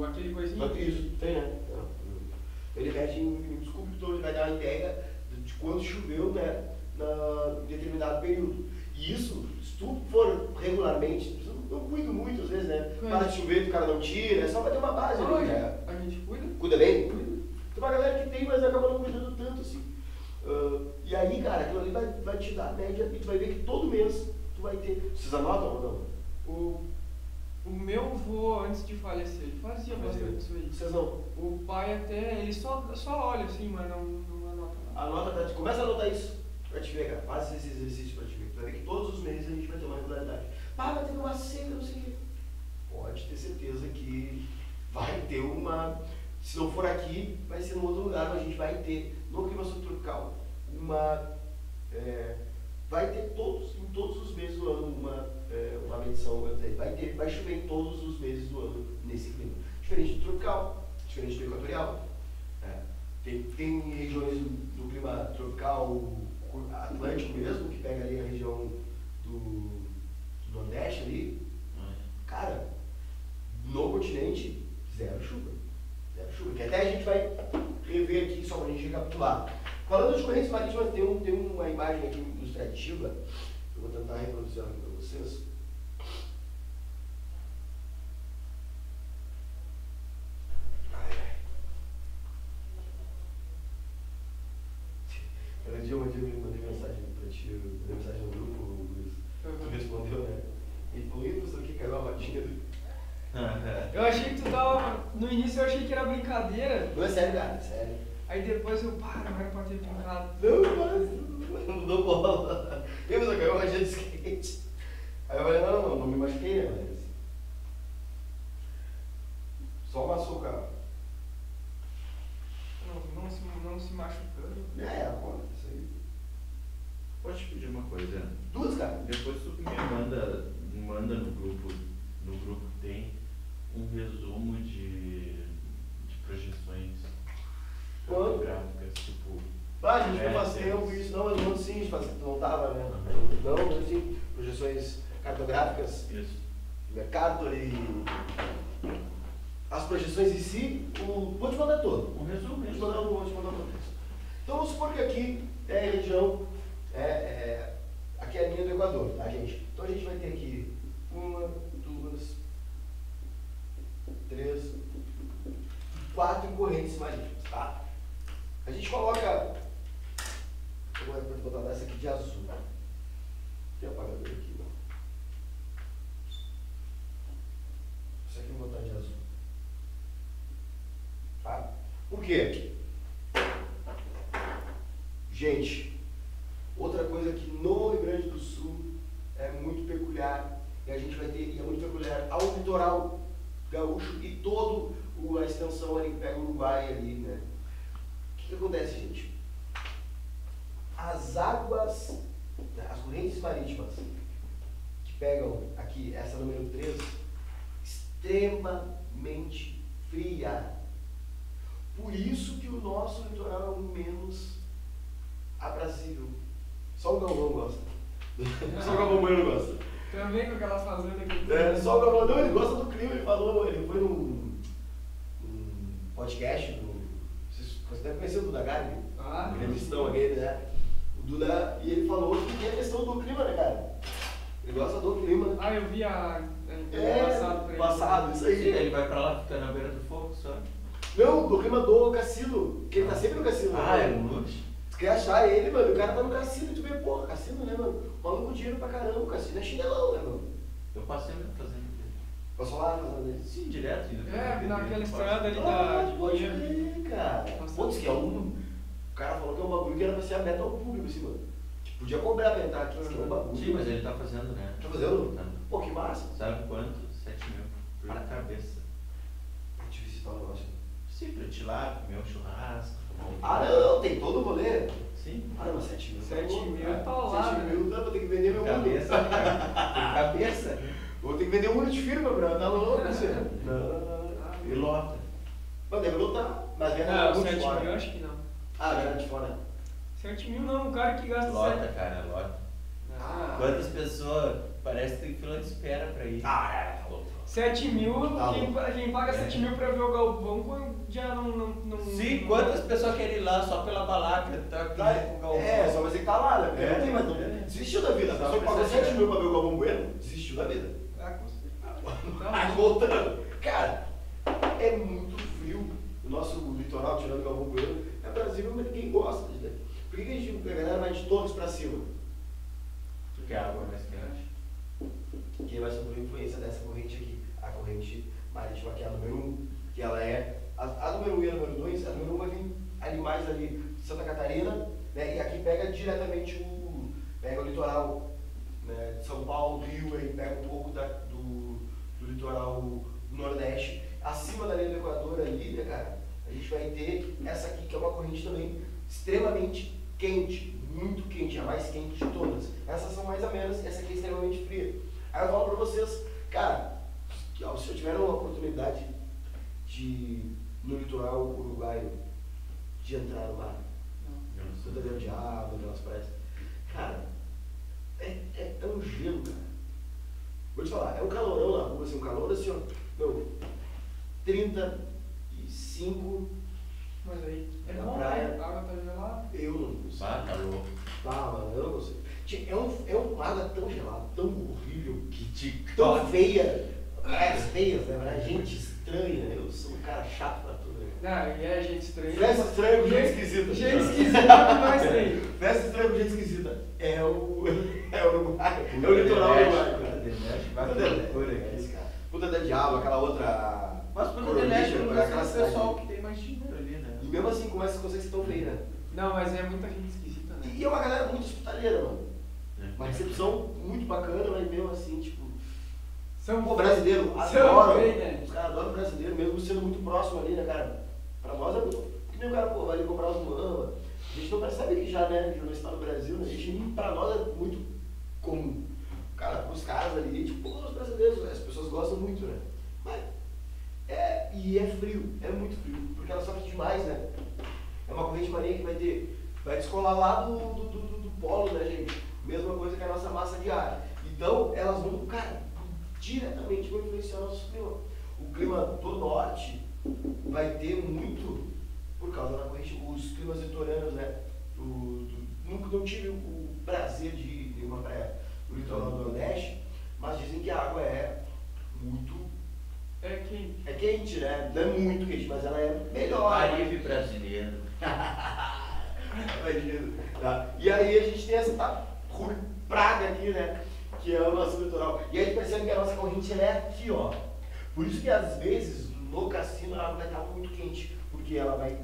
Aquele coisinho. Isso, tem, né? Ele mede em milímetros cúbicos, então ele vai dar uma ideia de quanto choveu, né, em determinado período. E isso, se tu for regularmente, não cuido muito às vezes, né? Para de chover, o cara não tira, é só pra ter uma base ali, né? A gente cuida. Cuida bem? Cuida. Tem uma galera que tem, mas acaba não cuidando tanto assim. E aí, cara, aquilo ali vai te dar a média e tu vai ver que todo mês tu vai ter. Vocês anotam ou não? O meu avô, antes de falecer, ele fazia bastante isso aí. Vocês não? O pai até, ele só olha assim, mas não anota nada. Anota, começa a anotar isso pra te ver, cara. Faz esse exercício pra te ver. Tu vai ver que todos os meses a gente vai ter uma regularidade. Vai ter uma seca, não sei o quê. Pode ter certeza que vai ter uma. Se não for aqui, vai ser em outro lugar, mas a gente vai ter no clima subtropical uma. Vai ter em todos os meses do ano, expansão, vai chover em todos os meses do ano nesse clima. Diferente do tropical, diferente do equatorial. Né? Tem regiões do clima tropical atlântico mesmo, que pega ali a região do Nordeste ali. Cara, no continente, zero chuva. Zero chuva. Que até a gente vai rever aqui, só para a gente recapitular. Falando de correntes marítimas, tem uma imagem aqui ilustrativa. Eu vou tentar reproduzir ela aqui para vocês. Aquele dia eu mandei mensagem para ti, mandei mensagem no grupo, Luiz. Tu respondeu, né? Ele falou, e professor, que caiu a rodinha do... Eu achei que tu tava. No início eu achei que era brincadeira. Não, é sério, cara, é sério. Aí depois eu, não era pra ter brincado. Não dou bola. Eu só caiu a rodinha de skate. Aí eu falei, não me machuquei, né? Mas... Só amassou o carro. Não se machucando. Acontece isso aí. Pode te pedir uma coisa? Duas, cara. Depois tu me manda no grupo tem um resumo de projeções fotográficas, tipo... A gente não faz tempo isso, não, mas não sim, não tava, né? Não, mas sim, projeções cartográficas. Isso. Mercado e... As projeções em si, vou te mandar todo. Um resumo, Vou te mandar todo. Então vamos supor que aqui é a região, aqui é a linha do Equador, tá, gente? Então a gente vai ter aqui 1, 2, 3, 4 correntes marítimas, tá? A gente coloca, eu vou botar essa aqui de azul. Tem apagador aqui, ó. Isso aqui eu vou botar de azul. Tá? Por quê? Gente, outra coisa que no Rio Grande do Sul é muito peculiar, e a gente vai ter, e é muito peculiar ao litoral gaúcho e toda a extensão ali que pega o Uruguai ali, né? O que acontece, gente? As águas, as correntes marítimas que pegam aqui, essa número 3, extremamente fria. Por isso que o nosso litoral é o menos aprazível. Só o Galvão gosta. Só o Galvão Bueno gosta. Também com aquela fazenda aqui. Só o Galvão, não, ele gosta do clima, ele falou, ele foi num podcast, você deve conhecer o Duda Garbi, entrevistão aquele, né? O Duda, e ele falou que tem a questão do clima, né, cara? Ele gosta do clima. Eu vi passado, isso aí. Sim, ele vai pra lá, fica na beira do fogo, só. Não, do clima do cassino, que ele tá sempre no cassino. É um luxo. Tu quer achar ele, mano, o cara tá no cassino e tu vê, porra, cassino, né, mano? Maluco dinheiro pra caramba, o cassino é chinelão, né, mano? Eu passei mesmo fazendo isso. Passou lá fazendo isso? Sim, direto. Naquela estrada ali pode de crer, cara. Putz, que é o cara falou que é um bagulho que era pra ser aberto ao público, assim, mano. Tipo, podia cobrar pra entrar aqui, que é um bagulho. Sim, mas ele tá fazendo, né? Tá fazendo? Tá. Pô, que massa. Sabe quanto? 7 mil por cabeça. Pra te visitar o negócio. Sim, pra te ir lá, comer um churrasco. Não, tem todo o rolê. Sim. Não, mas 7 mil. 7 mil é tá paulada. 7 mil, vou ter que vender meu Cabeça, mundo. cara. Cabeça. Vou ter que vender um mundo de firma, bro. Tá louco, você? Não. E lota. Mas deve lotar. Mas vem Não, muito 7 fora. mil acho que não. Vem de fora. 7 mil não, o cara que gasta Lota, 7. cara, lota. Ah. Quantas pessoas? Parece que tem fila de espera pra ir. Tá louco. 7 mil, Tá quem paga 7 mil pra ver o Galvão já não. Sim, quantas pessoas querem ir lá só pela balaca? Tá com o Galvão. Só você que tá lá, né? Porque não tem mais. Desistiu da vida. A pessoa que pagou 7 mil pra ver o Galvão Bueno, desistiu da vida. Com certeza. Aí voltando. Cara, é muito frio. O nosso litoral, tirando o Galvão Bueno, é Brasil, mas ninguém gosta disso daí. Por que a galera vai de todos pra cima? Porque a água é mais quente. Quem vai sofrer influência dessa corrente aqui? A corrente marítima, que é a número 1, que ela é a número 1 e a número 2. A número 1 vai vir ali mais ali de Santa Catarina, né? E aqui pega diretamente pega o litoral, né, de São Paulo, Rio, aí pega um pouco do litoral nordeste. Acima da linha do Equador ali, né, cara, a gente vai ter essa aqui, que é uma corrente também extremamente quente, muito quente, a mais quente de todas. Essas são mais amenas, essa aqui é extremamente fria. Aí eu falo pra vocês, cara, se eu tiver uma oportunidade no litoral uruguaio, de entrar no mar, Punta del Diablo, aquelas praias, cara, é um gelo, cara. Vou te falar, é um calorão na rua, assim, um calor assim, ó, meu, 35. Mas aí é Na bom, praia. né? A água tá gelada. Eu não consigo. Ah, tá louco. Ah, mano, eu não consigo. É uma água tão gelada, tão horrível, Que te tão feia. Praias feias, né? Gente estranha. Eu sou um cara chato pra tudo, né? Não, e é gente estranha. Festa estranha com gente esquisita. Gente esquisita que nós tem. Festa estranha com gente esquisita. É o Uruguai. É o litoral uruguaio, cara. Vai ter loucura aqui. Puta del Diablo, aquela outra. Mas Punta del Este não aquela é o cidade. pessoal que tem mais dinheiro ali, né? E mesmo assim começa com vocês que estão bem, né? Não, mas é muita gente esquisita, né? E é uma galera muito hospitaleira, mano. Uma recepção muito bacana, mas mesmo assim, tipo. Pô, brasileiro, adora. bem, né? Os caras adoram brasileiro, mesmo sendo muito próximo ali, né, cara? Pra nós é muito. Que nem o cara, pô, vai ali comprar os muamba. A gente não percebe que já, né? Já não está no Brasil, né? A gente, pra nós é muito comum. Cara, pros caras ali, tipo, pô, os brasileiros, as pessoas gostam muito, né? Mas. E é frio, é muito frio, porque ela sofre demais, né? É uma corrente marinha que vai descolar lá do polo, né, gente? Mesma coisa que a nossa massa de ar. Então, elas vão, cara, diretamente vão influenciar o nosso clima. O clima do norte vai ter muito por causa da corrente, os climas litorâneos, né? Nunca não tive o prazer de ir em uma praia do litoral do Nordeste, mas dizem que a água é muito. É quente. É quente, né? Não é muito quente, mas ela é melhor. Caribe brasileiro. Imagina. Tá? E aí a gente tem essa praga aqui, né? Que é o nosso litoral. E aí a gente percebe que a nossa corrente ela é aqui, ó. Por isso que às vezes no cassino a água vai estar muito quente. Porque ela vai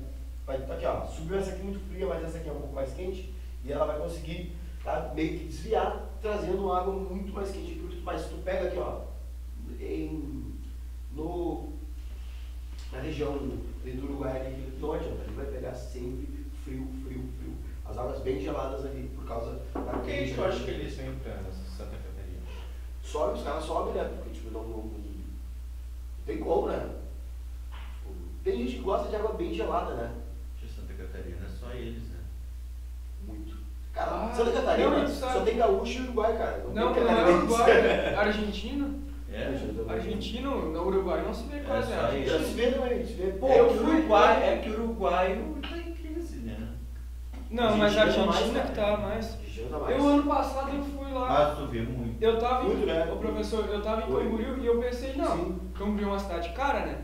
estar aqui, ó. Subiu essa aqui muito fria, mas essa aqui é um pouco mais quente. E ela vai conseguir, tá, meio que desviar, trazendo uma água muito mais quente. Mas se tu pega aqui, ó, na região do Uruguai, aqui do norte, ó, a gente vai pegar sempre frio. As águas bem geladas ali, por causa da Por que tu acha que eles vêm pra Santa Catarina? Sobe, os caras sobem, né? Porque tipo, não tem como, né? Tem gente que gosta de água bem gelada, né? De Santa Catarina é só eles, né? Muito. Cara, Ah, Santa Catarina não, só tem gaúcho e Uruguai, cara. Não tem é catarinense. Uruguai, é argentino. É? Argentino, no Uruguai não se vê quase só nada. isso. Já se vê também, se vê. Pô, É eu que o fui- uruguaio tá em crise, né? Não, mas a Argentina Argentina mais, que cara. tá mais. Argentina tá mais. Eu ano passado eu fui lá. Mas tu vê muito. Eu tava Muito, né? em. Ô professor, eu tava em Oi. Camboriú e eu pensei, não, Sim. Camboriú é uma cidade cara, né?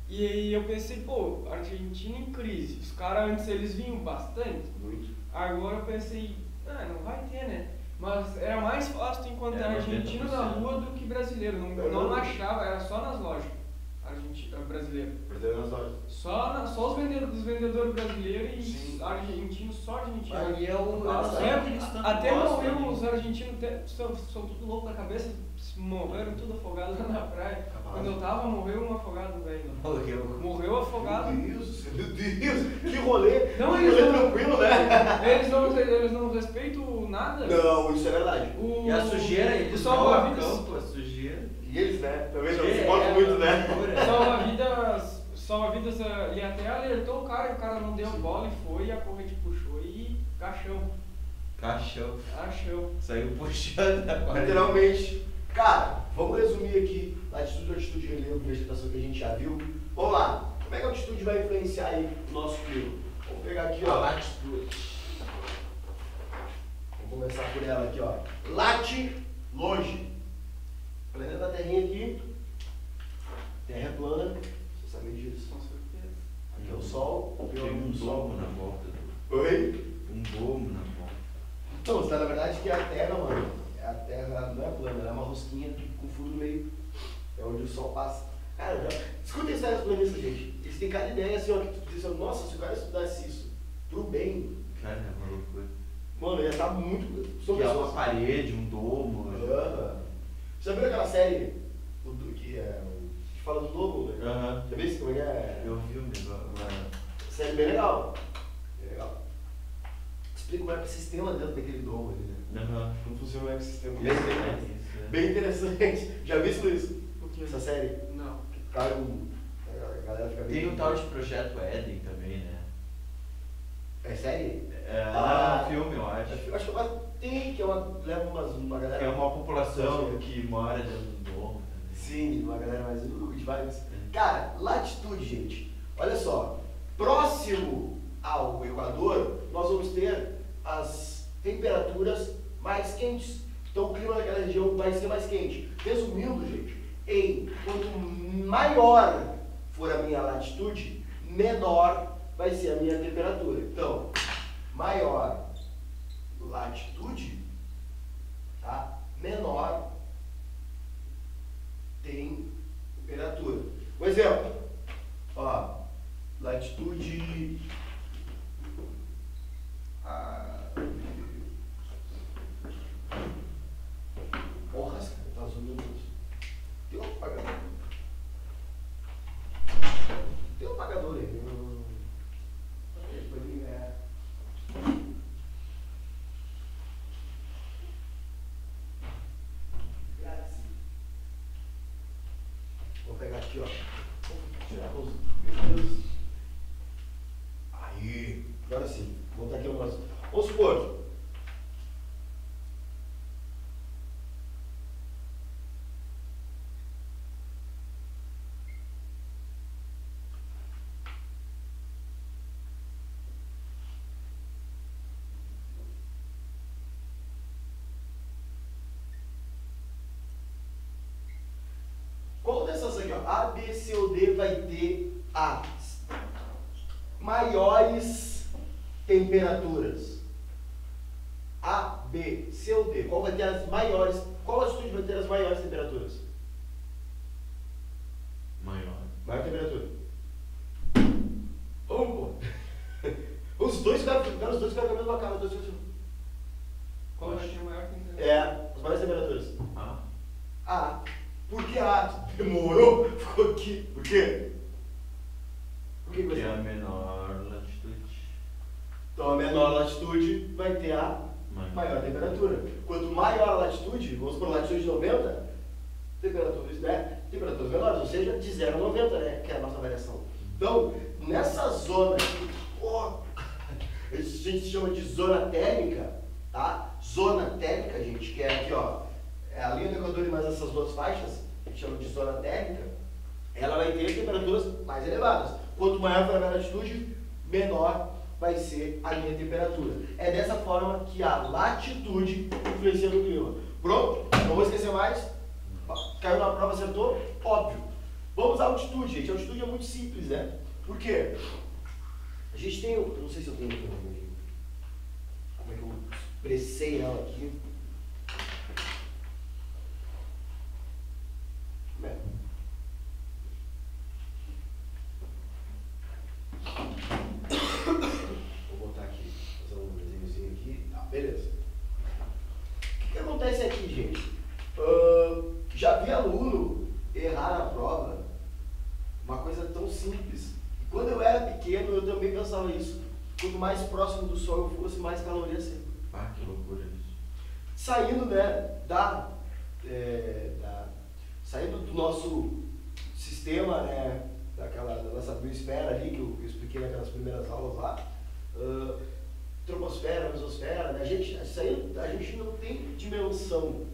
E aí eu pensei, pô, Argentina em crise. Os caras antes eles vinham bastante. Muito. Agora eu pensei, não vai ter, né? Mas era mais fácil tu encontrar argentino na 90%. rua do que brasileiro. Não achava, era só nas lojas. Brasileiro. Brasileiro nas lojas. Só os vendedores brasileiros e Sim. argentinos, só argentinos. Aí é o. Nossa, Até morreu os argentinos, são tudo louco na cabeça, morreram tudo afogados lá na praia. Capaz. Quando eu tava, morreu um afogado, velho. Morreu. Morreu afogado. Meu Deus, que rolê. Não, que eles rolê não- tranquilo, né? Eles não respeitam nada. Não, isso é verdade. E a sujeira, o eles vão a salva-vidas. campo, a sujeira. E eles, né? Também não se É, importam muito, né? Salva-vidas, ele até alertou o cara não deu bola e foi, a corrente puxou e caixão. Caixão. Caixão. Saiu puxando a Literalmente. Cara, vamos resumir aqui latitude, altitude, relevo, vegetação que a gente já viu. Vamos lá. Como é que a altitude vai influenciar aí o nosso clima? Vamos pegar aqui, A ó. latitude. Vamos começar por ela aqui, ó. Late, longe. Planeta Terrinha aqui. Terra é plana. Você sabe disso. Com certeza. Aqui é o Sol. Aqui Tem é um o Sol. domo na volta do. Oi? Um domo na volta. Então, você tá na verdade que a Terra, mano, a Terra não é plana, ela é uma rosquinha com fundo no meio. É onde o Sol passa. Cara, escuta isso aí, os planistas, gente. Eles têm cada ideia assim, ó, que tu diz assim, nossa, se o cara estudasse isso pro bem, Cara, é uma loucura. mano, ia estar muito. São Que é uma pessoas. parede, um domo. Aham. Você já viu aquela série que é. Que fala do domo, né? Aham. Já viu isso? Como é que é? Eu vi o negócio. Série bem legal. Bem legal. explica o ecossistema dentro daquele domo ali, né? Aham. Como funciona o ecossistema. Isso, é isso. Bem interessante. Já viu isso? Porque... Essa série? Não. Cara, a galera fica bem... Tem um tal de Projeto Éden também, né? É série? É um filme, eu acho. Acho que tem, que leva uma galera... É uma população que mora dentro do domo. Sim, uma galera mais de vibes. Cara, latitude, gente. Olha só. Próximo ao Equador, nós vamos ter as temperaturas mais quentes. Então o clima daquela região vai ser mais quente. Resumindo, gente, quanto maior for a minha latitude, menor vai ser a minha temperatura. Então, maior latitude, tá? Menor tem temperatura. Um exemplo, ó, latitude porra, tá zoando isso. Tem um apagador. Tem um apagador aí. Vou pegar aqui, ó. Vou tirar os dedos. Aí. Agora sim. Vou botar aqui umas. Vamos supor. Qual dessas aqui, ó? A, B, C ou D vai ter as maiores temperaturas? A, B, C ou D? Qual vai ter as maiores? Qual altitude vai ter as maiores temperaturas? Maior temperatura. Vamos, pô. Os dois ficaram com a mesma cara. Qual vai ter a maior temperatura? É, as maiores temperaturas. Ah, A. Por que A? Demorou? Ficou aqui. Por quê? Por que que vai é a ser? menor latitude. Então a menor latitude vai ter a maior temperatura. Quanto maior a latitude, vamos por latitude 90, temperaturas, né? Temperaturas menores, ou seja, de 0 a 90, né? Que é a nossa variação. Então, nessa zona aqui, a gente chama de zona térmica, tá? Zona térmica, gente, que é aqui, ó, é a linha do Equador e mais essas duas faixas, a gente chama de zona térmica, ela vai ter temperaturas mais elevadas. Quanto maior for a minha latitude, menor vai ser a minha temperatura. É dessa forma que a latitude influencia no clima. Pronto? Não vou esquecer mais. Caiu na prova, acertou? Óbvio. Vamos à altitude, gente. A altitude é muito simples, né? Por quê? A gente tem, não sei se eu tenho aqui, como é que eu expressei ela aqui. Vou botar aqui, fazer um desenhozinho aqui. Tá, beleza. O que acontece aqui, gente? Já vi aluno errar na prova uma coisa tão simples. E quando eu era pequeno, eu também pensava isso. Quanto mais próximo do sol eu fosse, mais calor ia ser. Ah, que loucura isso. Saindo, né, saindo do nosso sistema, né, da nossa biosfera ali, que eu expliquei naquelas primeiras aulas lá, troposfera, mesosfera, né, a gente não tem dimensão,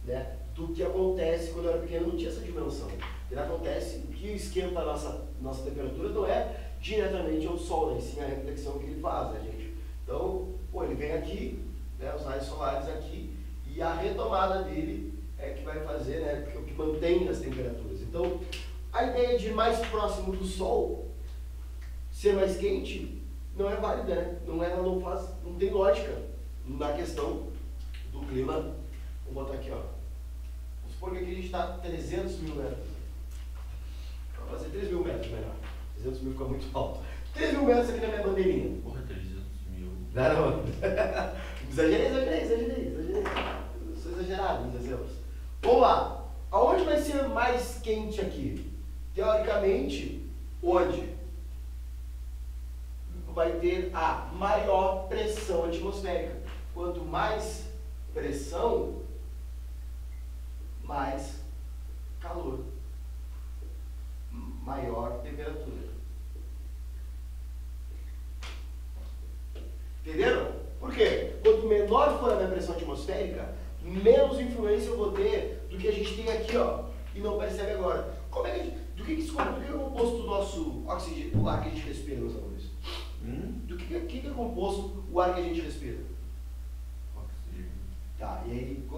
né, do que acontece. Quando eu era pequeno não tinha essa dimensão. O que acontece, o que esquenta a nossa temperatura não é diretamente ao sol, né, sim a reflexão que ele faz, né, gente. Então, ele vem aqui, né, os raios solares aqui, e a retomada dele é que vai fazer, né, o que mantém as temperaturas. Então, a ideia de mais próximo do sol ser mais quente não é válida, né? Não tem lógica na questão do clima. Vou botar aqui, ó. Vamos supor que aqui a gente está a 300 mil metros. Vou fazer 3 mil metros melhor. 300 mil fica muito alto. 3 mil metros aqui na minha bandeirinha. Porra, 300 mil. Não. Exagerei. Sou exagerado nos exemplos. Vamos lá. Aonde vai ser mais quente aqui? Teoricamente, onde? vai ter a maior pressão atmosférica. Quanto mais pressão, mais calor, maior temperatura. Entenderam? Por quê? Quanto menor for a minha pressão atmosférica, menos influência eu vou ter do que a gente tem aqui, ó, e não percebe agora. Como é que do que é composto o nosso oxigênio, o ar que a gente respira, meus amores? Do que é composto o ar que a gente respira? Oxigênio. Tá, e aí,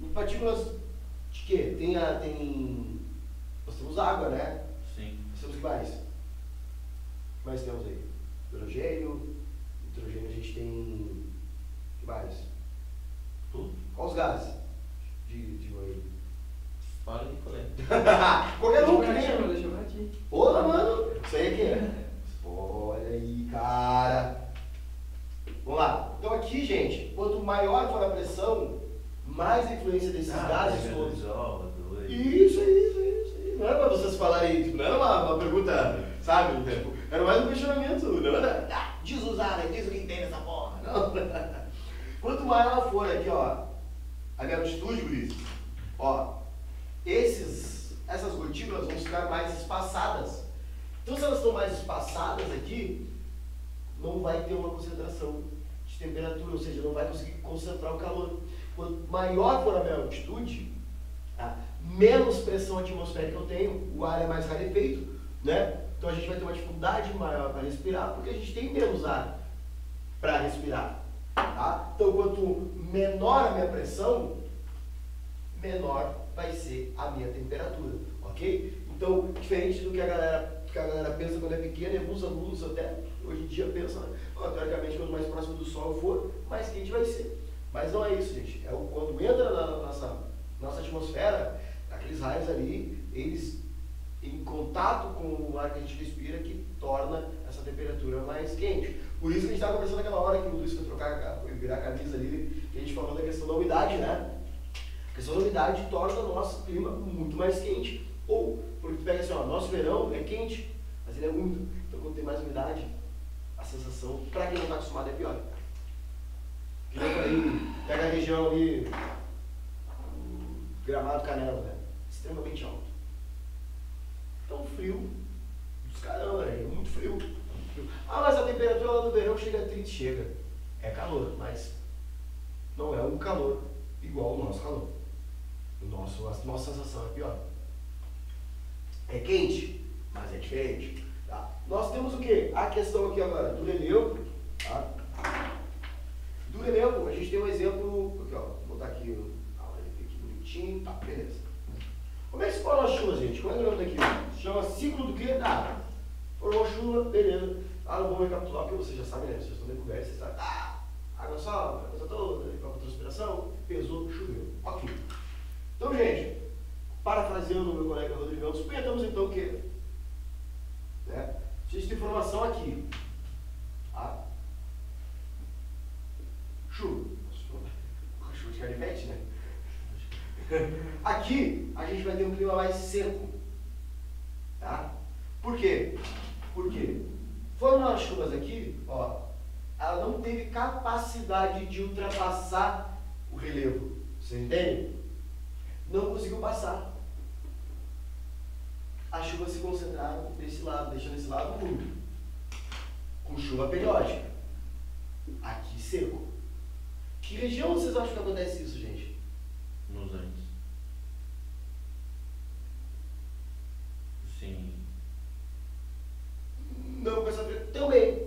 em partículas de quê? Nós temos água, né? Sim. Nós temos o que mais? O que mais temos aí? Hidrogênio. Nitrogênio a gente tem. O que mais? Tudo. Quais os gases? Digo aí. Fala aí, colega. Qualquer um que Deixa eu tenha. deixa eu ver aqui. Ô, mano, isso aí aqui é. Olha aí, cara. Vamos lá. Então aqui, gente, quanto maior for a pressão, mais a influência desses gases todos. Isso. Não era pra vocês falarem, tipo, não era uma pergunta, sabe? Era mais um questionamento. Não era, diz usar, diz o que tem nessa porra. Não. Quanto maior for aqui, ó, a minha altitude, Ulisses, ó, essas gotículas vão ficar mais espaçadas. Então, se elas estão mais espaçadas aqui, não vai ter uma concentração de temperatura, ou seja, não vai conseguir concentrar o calor. Quanto maior for a minha altitude, menos pressão atmosférica eu tenho, o ar é mais rarefeito, né? Então a gente vai ter uma dificuldade maior para respirar, porque a gente tem menos ar para respirar. Tá? Então, quanto menor a minha pressão, menor vai ser a minha temperatura, ok? Então, diferente do que a galera pensa quando é pequena, e alguns alunos até hoje em dia pensam, né? Teoricamente, quanto mais próximo do sol eu for, mais quente vai ser. Mas não é isso, gente. É quando entra na nossa atmosfera, aqueles raios ali, eles em contato com o ar que a gente respira, que torna essa temperatura mais quente. Por isso que a gente estava conversando naquela hora que o Luiz foi virar a camisa ali, que a gente falou da questão da umidade, né? A questão da umidade torna o nosso clima muito mais quente. Ou, porque tu pega assim, ó, nosso verão é quente, mas ele é úmido. Então quando tem mais umidade, a sensação, para quem não está acostumado, é pior. Que nem aí, pega a região ali, Gramado, Canela, né? Extremamente alto. Então frio dos caramba, né? É muito frio. Mas a temperatura lá no verão chega a 30, chega. É calor, mas não é um calor igual ao nosso calor. A nossa sensação é pior. É quente, mas é diferente. Tá? Nós temos o quê? A questão aqui agora do relevo. Tá? Do relevo, a gente tem um exemplo. Aqui, ó, vou botar aqui aqui bonitinho. Tá, beleza. Como é que se forma a chuva, gente? Como é que é o nome daqui? Se chama ciclo do quê? Formou chuva, beleza. Não vou recapitular, porque vocês já sabem, né? Vocês estão dentro do conversa, vocês sabem. Água sobe, a coisa toda, evapotranspiração, pesou, choveu. Ok. Então, gente, parafraseando o meu colega Rodrigão, suponhamos então que, né, a gente tem informação aqui. Tá? Chuva. Chuva de canivete, né? Aqui a gente vai ter um clima mais seco. Tá? Por quê? Porque foram as chuvas aqui, ó, ela não teve capacidade de ultrapassar o relevo. Você entende? Não conseguiu passar. As chuvas se concentraram desse lado, deixando esse lado úmido, com chuva periódica. Aqui seco. Que região vocês acham que acontece isso, gente? Nos Andes. Sim. Não com essa também.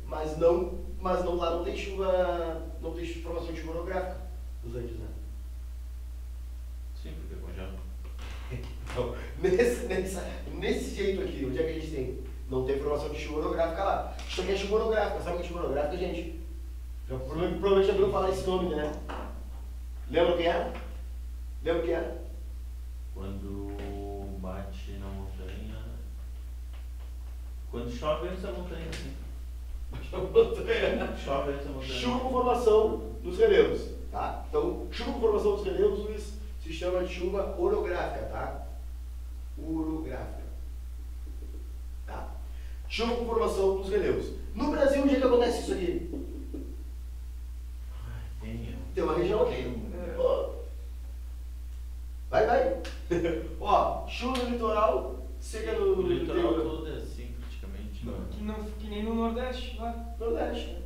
Mas não lá não tem chuva, não tem formação de chuva orográfica nos Andes, né? Sim, porque congela. Então, nesse jeito aqui, onde é que a gente tem? Não tem formação de chuva orográfica lá. Isso aqui é chuva orográfica. Sabe o que é chuva orográfica, gente? Provavelmente já ouviu falar esse nome, né? Lembra o que era? Quando bate na montanha. Quando chove antes da montanha, assim. Chove antes da montanha. Chuva com formação nos relevos, tá? Então, chuva com formação nos relevos, Luiz, se chama de chuva orográfica, tá? Orográfica. Tá? Chuva com formação dos relevos. No Brasil, onde é que acontece isso aqui? Tem uma região aqui. Pô. Vai. Ó, chuva no litoral, seca no O litoral interior. todo é assim, praticamente. Que nem no Nordeste, lá. Nordeste.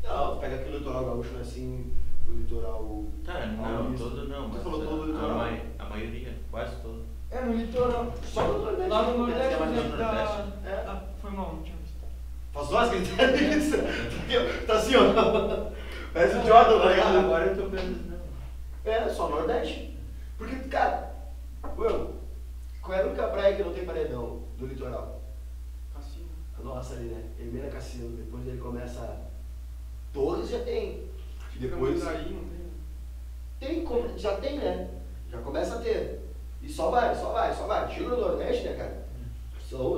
Não, tu pega aqui o litoral gaúcho, não é assim, o litoral... Tá, não, paulista. todo não, Tu mas falou todo o litoral? a maioria, quase todo. É, no litoral. Só no Nordeste. Lá no Nordeste, é mais né, no da... Nordeste. É. Ah, foi mal, não tinha visto. Faz duas que ele tá isso. Tá assim, ó. Parece o Jordan, tá ligado? Agora eu tô pensando, não. É, só Nordeste. Porque, cara, qual é a única praia que não tem paredão no litoral? Cassino. A nossa ali, né? Hermina Cassino. Depois ele começa. Todos já tem. E depois. Aí não tem. Já tem, né? Já começa a ter. E só vai. Chega no Nordeste, né, cara? São,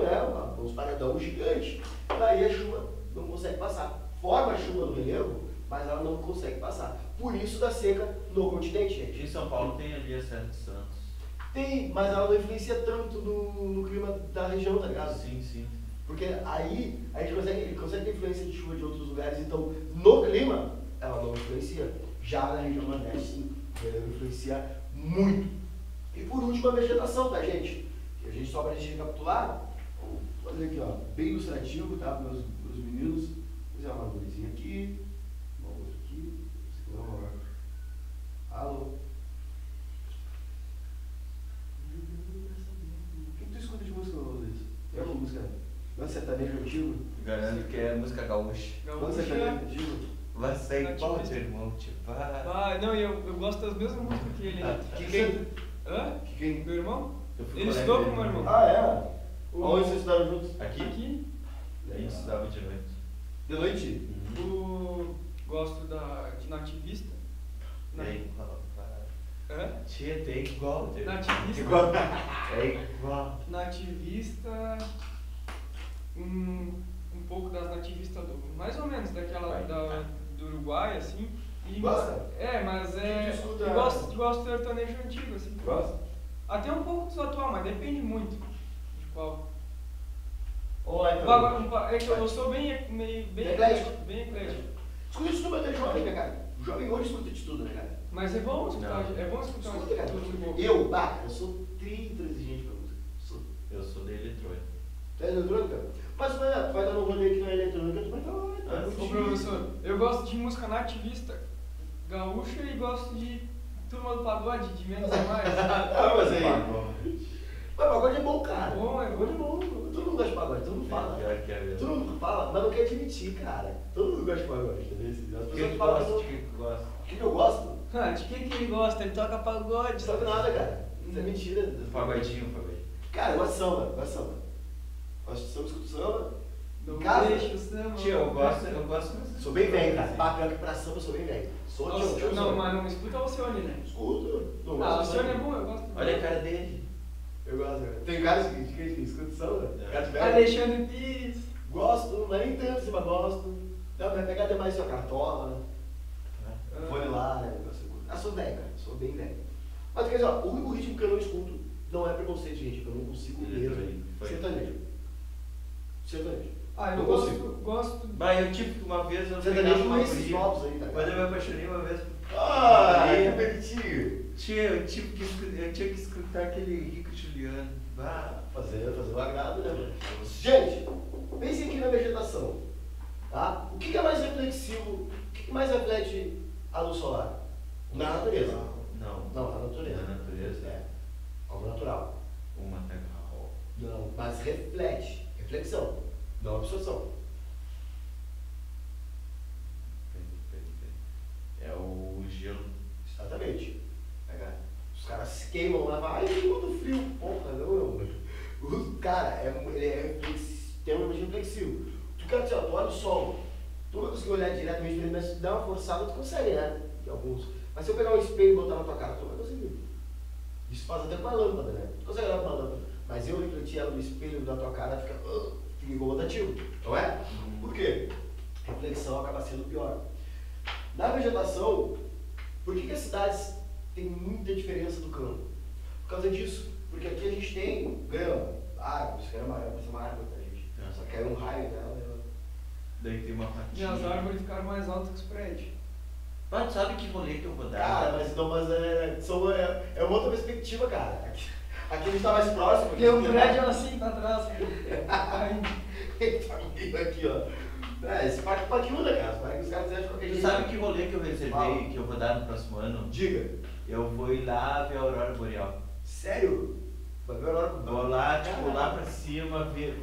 uns paredão gigantes. Daí a chuva não consegue passar. Forma a chuva no relevo, mas ela não consegue passar. Por isso da seca no continente, gente. Em São Paulo tem ali a Serra de Santos. Tem, mas ela não influencia tanto no clima da região, tá ligado? Sim. Porque aí a gente consegue ter influência de chuva de outros lugares, então no clima ela não influencia. Já na região Nordeste, sim, ela influencia muito. E por último a vegetação, tá, gente? Que a gente só pra gente recapitular, vou fazer aqui, ó, bem ilustrativo, tá, para os meninos. Vou fazer uma arvorezinha aqui, uma outra aqui, esse aqui não é uma árvore. Alô? O que tu escuta de música, Luiz? Tem alguma música? Banda sertanejo antigo? Garanto que é música gaúcha. Banda sertanejo antigo? Vai sair Nativista. pau, teu irmão, te vai. Ah, não, eu gosto das mesmas músicas que ele. Quem? Hã? Quem? Meu irmão? Eu fui Ele colega estudou dele. com o meu irmão. Ah, é? Onde vocês estudaram juntos? Aqui? Aqui, A gente estudava de noite. De noite? gosto de nativista. É igual, Hã? Tia, tem igual, teu irmão. Nativista. Igual. É igual. Nativista. Um pouco das nativistas mais ou menos daquela Vai, tá. do Uruguai, assim. E, Gosta? mas é. Tu escuta- Eu gosto do sertanejo antigo, assim. Gosta? Até um pouco do atual, mas depende muito de qual. Olha, É que eu sou bem Eclético. bem eclético. Escuta de tudo até jovem, né, cara? O jovem hoje escuta de tudo, né, cara? Mas é bom escutar, Não. é bom escutar Escuta, cara. tudo um pouco. Eu sou intransigente pra música. Sou. Eu sou da eletrônica. Tu é eletrônica? Mas tu vai dar um rolê que não é eletrônica, tu vai dar uma Ah, eletrônica. Ô professor, eu gosto de música nativista gaúcha e gosto de turma do pagode, de menos a mais. Ah, mas aí. Mas pagode é bom, cara. É bom. Pagode é bom. Todo mundo gosta de pagode, todo mundo fala. Pior que é mesmo. Todo mundo fala, mas não quer admitir, cara. Todo mundo gosta de pagode, entendeu? As O que pessoas tu falam gosta? que O que tu gosta? o que eu gosto? Ah, de quem que ele gosta? Ele toca pagode. Não sabe nada, cara. Isso é mentira. Pagodinho. Cara, eu gosto de samba, Gosto de samba, escuto samba. Não Em casa? deixa o samba. Tio, eu gosto. Sou bem velho, cara. Bacana que pra samba eu sou bem velho. Sou tio. Não, mas não escuta o Alcione, né? Escuto. Não Ah, o gosto de Alcione é samba. bom, eu gosto. Olha a cara dele. Eu gosto, cara. Tem caras que escutam samba. É. Cara de velho. Alexandre Pires. Gosto, mas nem tanto assim, mas gosto. Não, minha pegada é mais sua cartola, né? Vou lá, né? Sou velho, cara. Sou bem velho. Mas quer dizer, ó, o único ritmo que eu não escuto não é preconceito, gente. Eu não consigo mesmo. Sertanejo. Ah, eu Não gosto. Bah, eu tive uma vez, eu Sertanejo pegava não uma é esses guria. novos aí, tá Quando eu ligado? me apaixonei uma vez por Ah, guria, que bonitinho. Tia, eu tinha que escutar aquele Rico Juliano. Bah. Fazer o agrado, né, mano? Gente, pensem aqui na vegetação. Tá? O que é mais reflexivo? O que mais reflete a luz solar? Na natureza. Não. Não, na natureza. Na natureza. É. Algo natural. O matagal. Não, mas reflete. Reflexão. Não absorção. É o gelo. Exatamente. Pega. Os caras se queimam lá, vai, ai, muito frio. Porra, não. O cara, ele é extremamente reflexivo. Tu quer dizer, ó, tu olha o sol. Tu vai conseguir olhar diretamente pra ele, mas se dá uma forçada, tu consegue, né? De alguns. Mas se eu pegar um espelho e botar na tua cara, tu não vai conseguir. Isso faz até com uma lâmpada, né? Tu consegue olhar com uma lâmpada. Mas eu refletir ela no espelho da tua cara, fica incomodativo, não é? Por quê? A reflexão acaba sendo pior. Na vegetação, por que as cidades têm muita diferença do campo? Por causa disso. Porque aqui a gente tem grama, árvores, grama é uma árvore, tá, gente? Só caiu um raio nela. Daí tem uma E fatia. as árvores ficaram mais altas que os prédios. Mas tu sabe que rolê que eu vou dar? Cara, mas é uma outra perspectiva, cara. Aqui a gente tá mais próximo. Porque o prédio assim tá atrás. Aí, Ele tá meio aqui, ó. Esse parque muda, cara. Esse parque os caras fizeram de qualquer Tu jeito. sabe que rolê que eu reservei, Fala. que eu vou dar no próximo ano? Diga. Eu vou ir lá ver a Aurora Boreal. Sério? Vai ver a hora do Vou lá, tipo, lá pra cima, ver.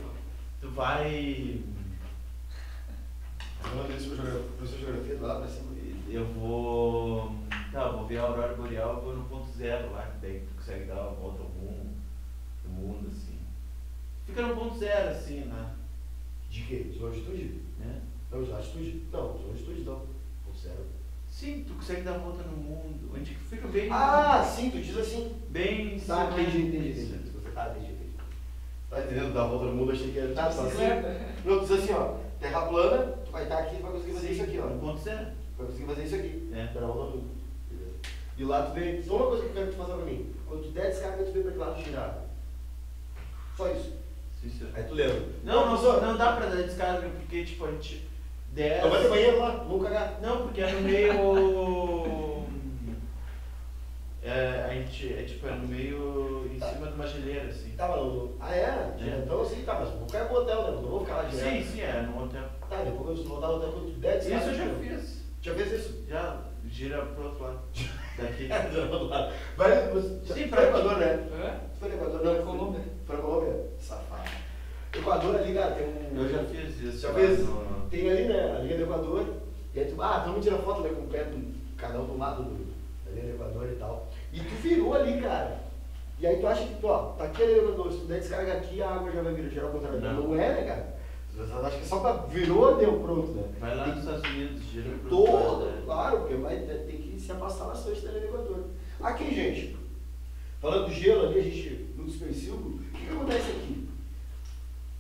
Tu vai. Professor de geografia, vai lá pra cima. Eu vou. Tá, eu vou ver a Aurora Boreal, eu vou no ponto zero lá, que daí tu consegue dar uma volta ao mundo, assim. Fica no ponto zero, assim, né? De quê? De longitude? Né? Não, de latitude? Não, de longitude não. Ponto zero. Sim, tu consegue dar a volta no mundo. Onde que fica bem. Ah, sim, tu diz assim. Bem. Tá, sim, entendi. isso. Tá, entendi. Tá entendendo? Dar a volta no mundo, achei que era. Tá, só assim. bicicleta. Não, tu diz assim, ó. Terra plana, tu vai estar aqui e vai conseguir fazer isso aqui, ó. No ponto zero. Vai conseguir fazer isso aqui. É. Dar a volta no mundo. Beleza. E lá tu vê. Só uma coisa que eu quero que tu faça pra mim. Quando tu der descarga, tu vê pra que lado girar. Só isso. Sim. Aí tu lembra. Não dá pra dar descarga, porque, tipo, a gente. Então vai ter banheiro lá, vamos cagar. Não, porque é no meio. A gente é tipo, é no meio. Em cima de uma geleira, assim. Tá, mano. Ah, é? Então assim, tá, mas vou cair pro hotel, né? Não vou ficar lá direto. Sim, é, no hotel. Tá, depois eu voltar no hotel quando tu der descarga. Isso eu já fiz. Já fez isso? Já gira pro outro lado. Daqui. Vai, Sim, pra Equador, né? Hã? Você foi no Equador, Pra não? Colômbia. Pra Colômbia? Safado. Equador ali, cara, tem um. Eu já fiz isso. Já lá fez? no- Tem ali, né? A linha do Equador. E aí tu, todo mundo tira foto, né? Com o pé cada um do lado da linha do Equador e tal. E tu virou ali, cara. E aí tu acha que, ó, tá aqui a linha do Equador, se tu der descarga aqui, a água já vai virar, girar ao contrário. Não. Não é, né, cara? Tu acha que só pra virou, deu pronto, né? Vai lá Tem nos Estados Unidos, gira pro todo, outro lado, né? claro, porque vai ter que se afastar bastante da linha do Equador. Aqui, gente, falando do gelo ali, a gente, no dispersivo, o que acontece aqui?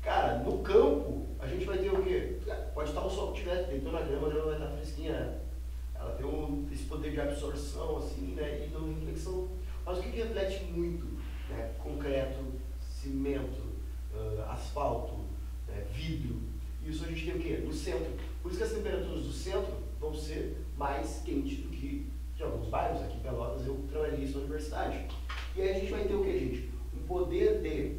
Cara, no campo, a gente vai ter o quê? Pode estar o sol que tiver, deitou na grama, a grama vai estar fresquinha, né? Ela tem esse poder de absorção, assim, né? E não reflexão. Mas o que reflete muito? Né? Concreto, cimento, asfalto, vidro. Isso a gente tem o quê? No centro. Por isso que as temperaturas do centro vão ser mais quentes do que de alguns bairros. Aqui em Pelotas eu trabalhei isso na universidade. E aí a gente vai ter o quê, gente? Um poder de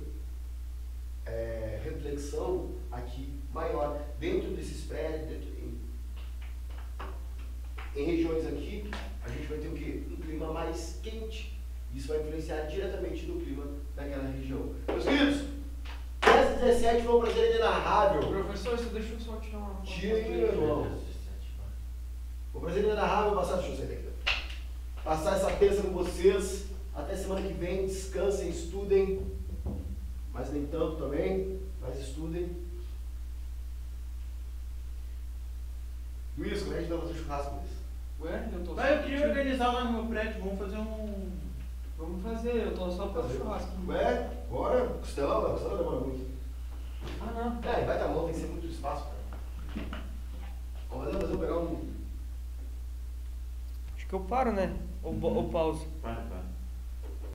reflexão aqui maior. Dentro desses prédios, em regiões aqui, a gente vai ter o quê? Um clima mais quente. Isso vai influenciar diretamente no clima daquela região. Meus queridos, 10h17 foi um prazer inenarrável. Professor, você deixa eu só tirar uma foto. Tira aí, meu irmão. O prazer inenarrável passar, deixa eu sair daqui. Passar essa terça com vocês. Até semana que vem. Descansem, estudem. Mas nem tanto também. Mas estudem. Luiz, como é que a gente vai fazer o churrasco, Luiz? Ué, eu tô só. Ah, eu queria organizar lá no meu prédio, vamos fazer um. Vamos fazer, eu tô só para churrasco. Ué, bora. Costelão, costelão demora muito. Ah, não. Vai dar mão, tem que ser muito espaço, cara. Vamos pegar um. Acho que eu paro, né? Ou pausa. Para.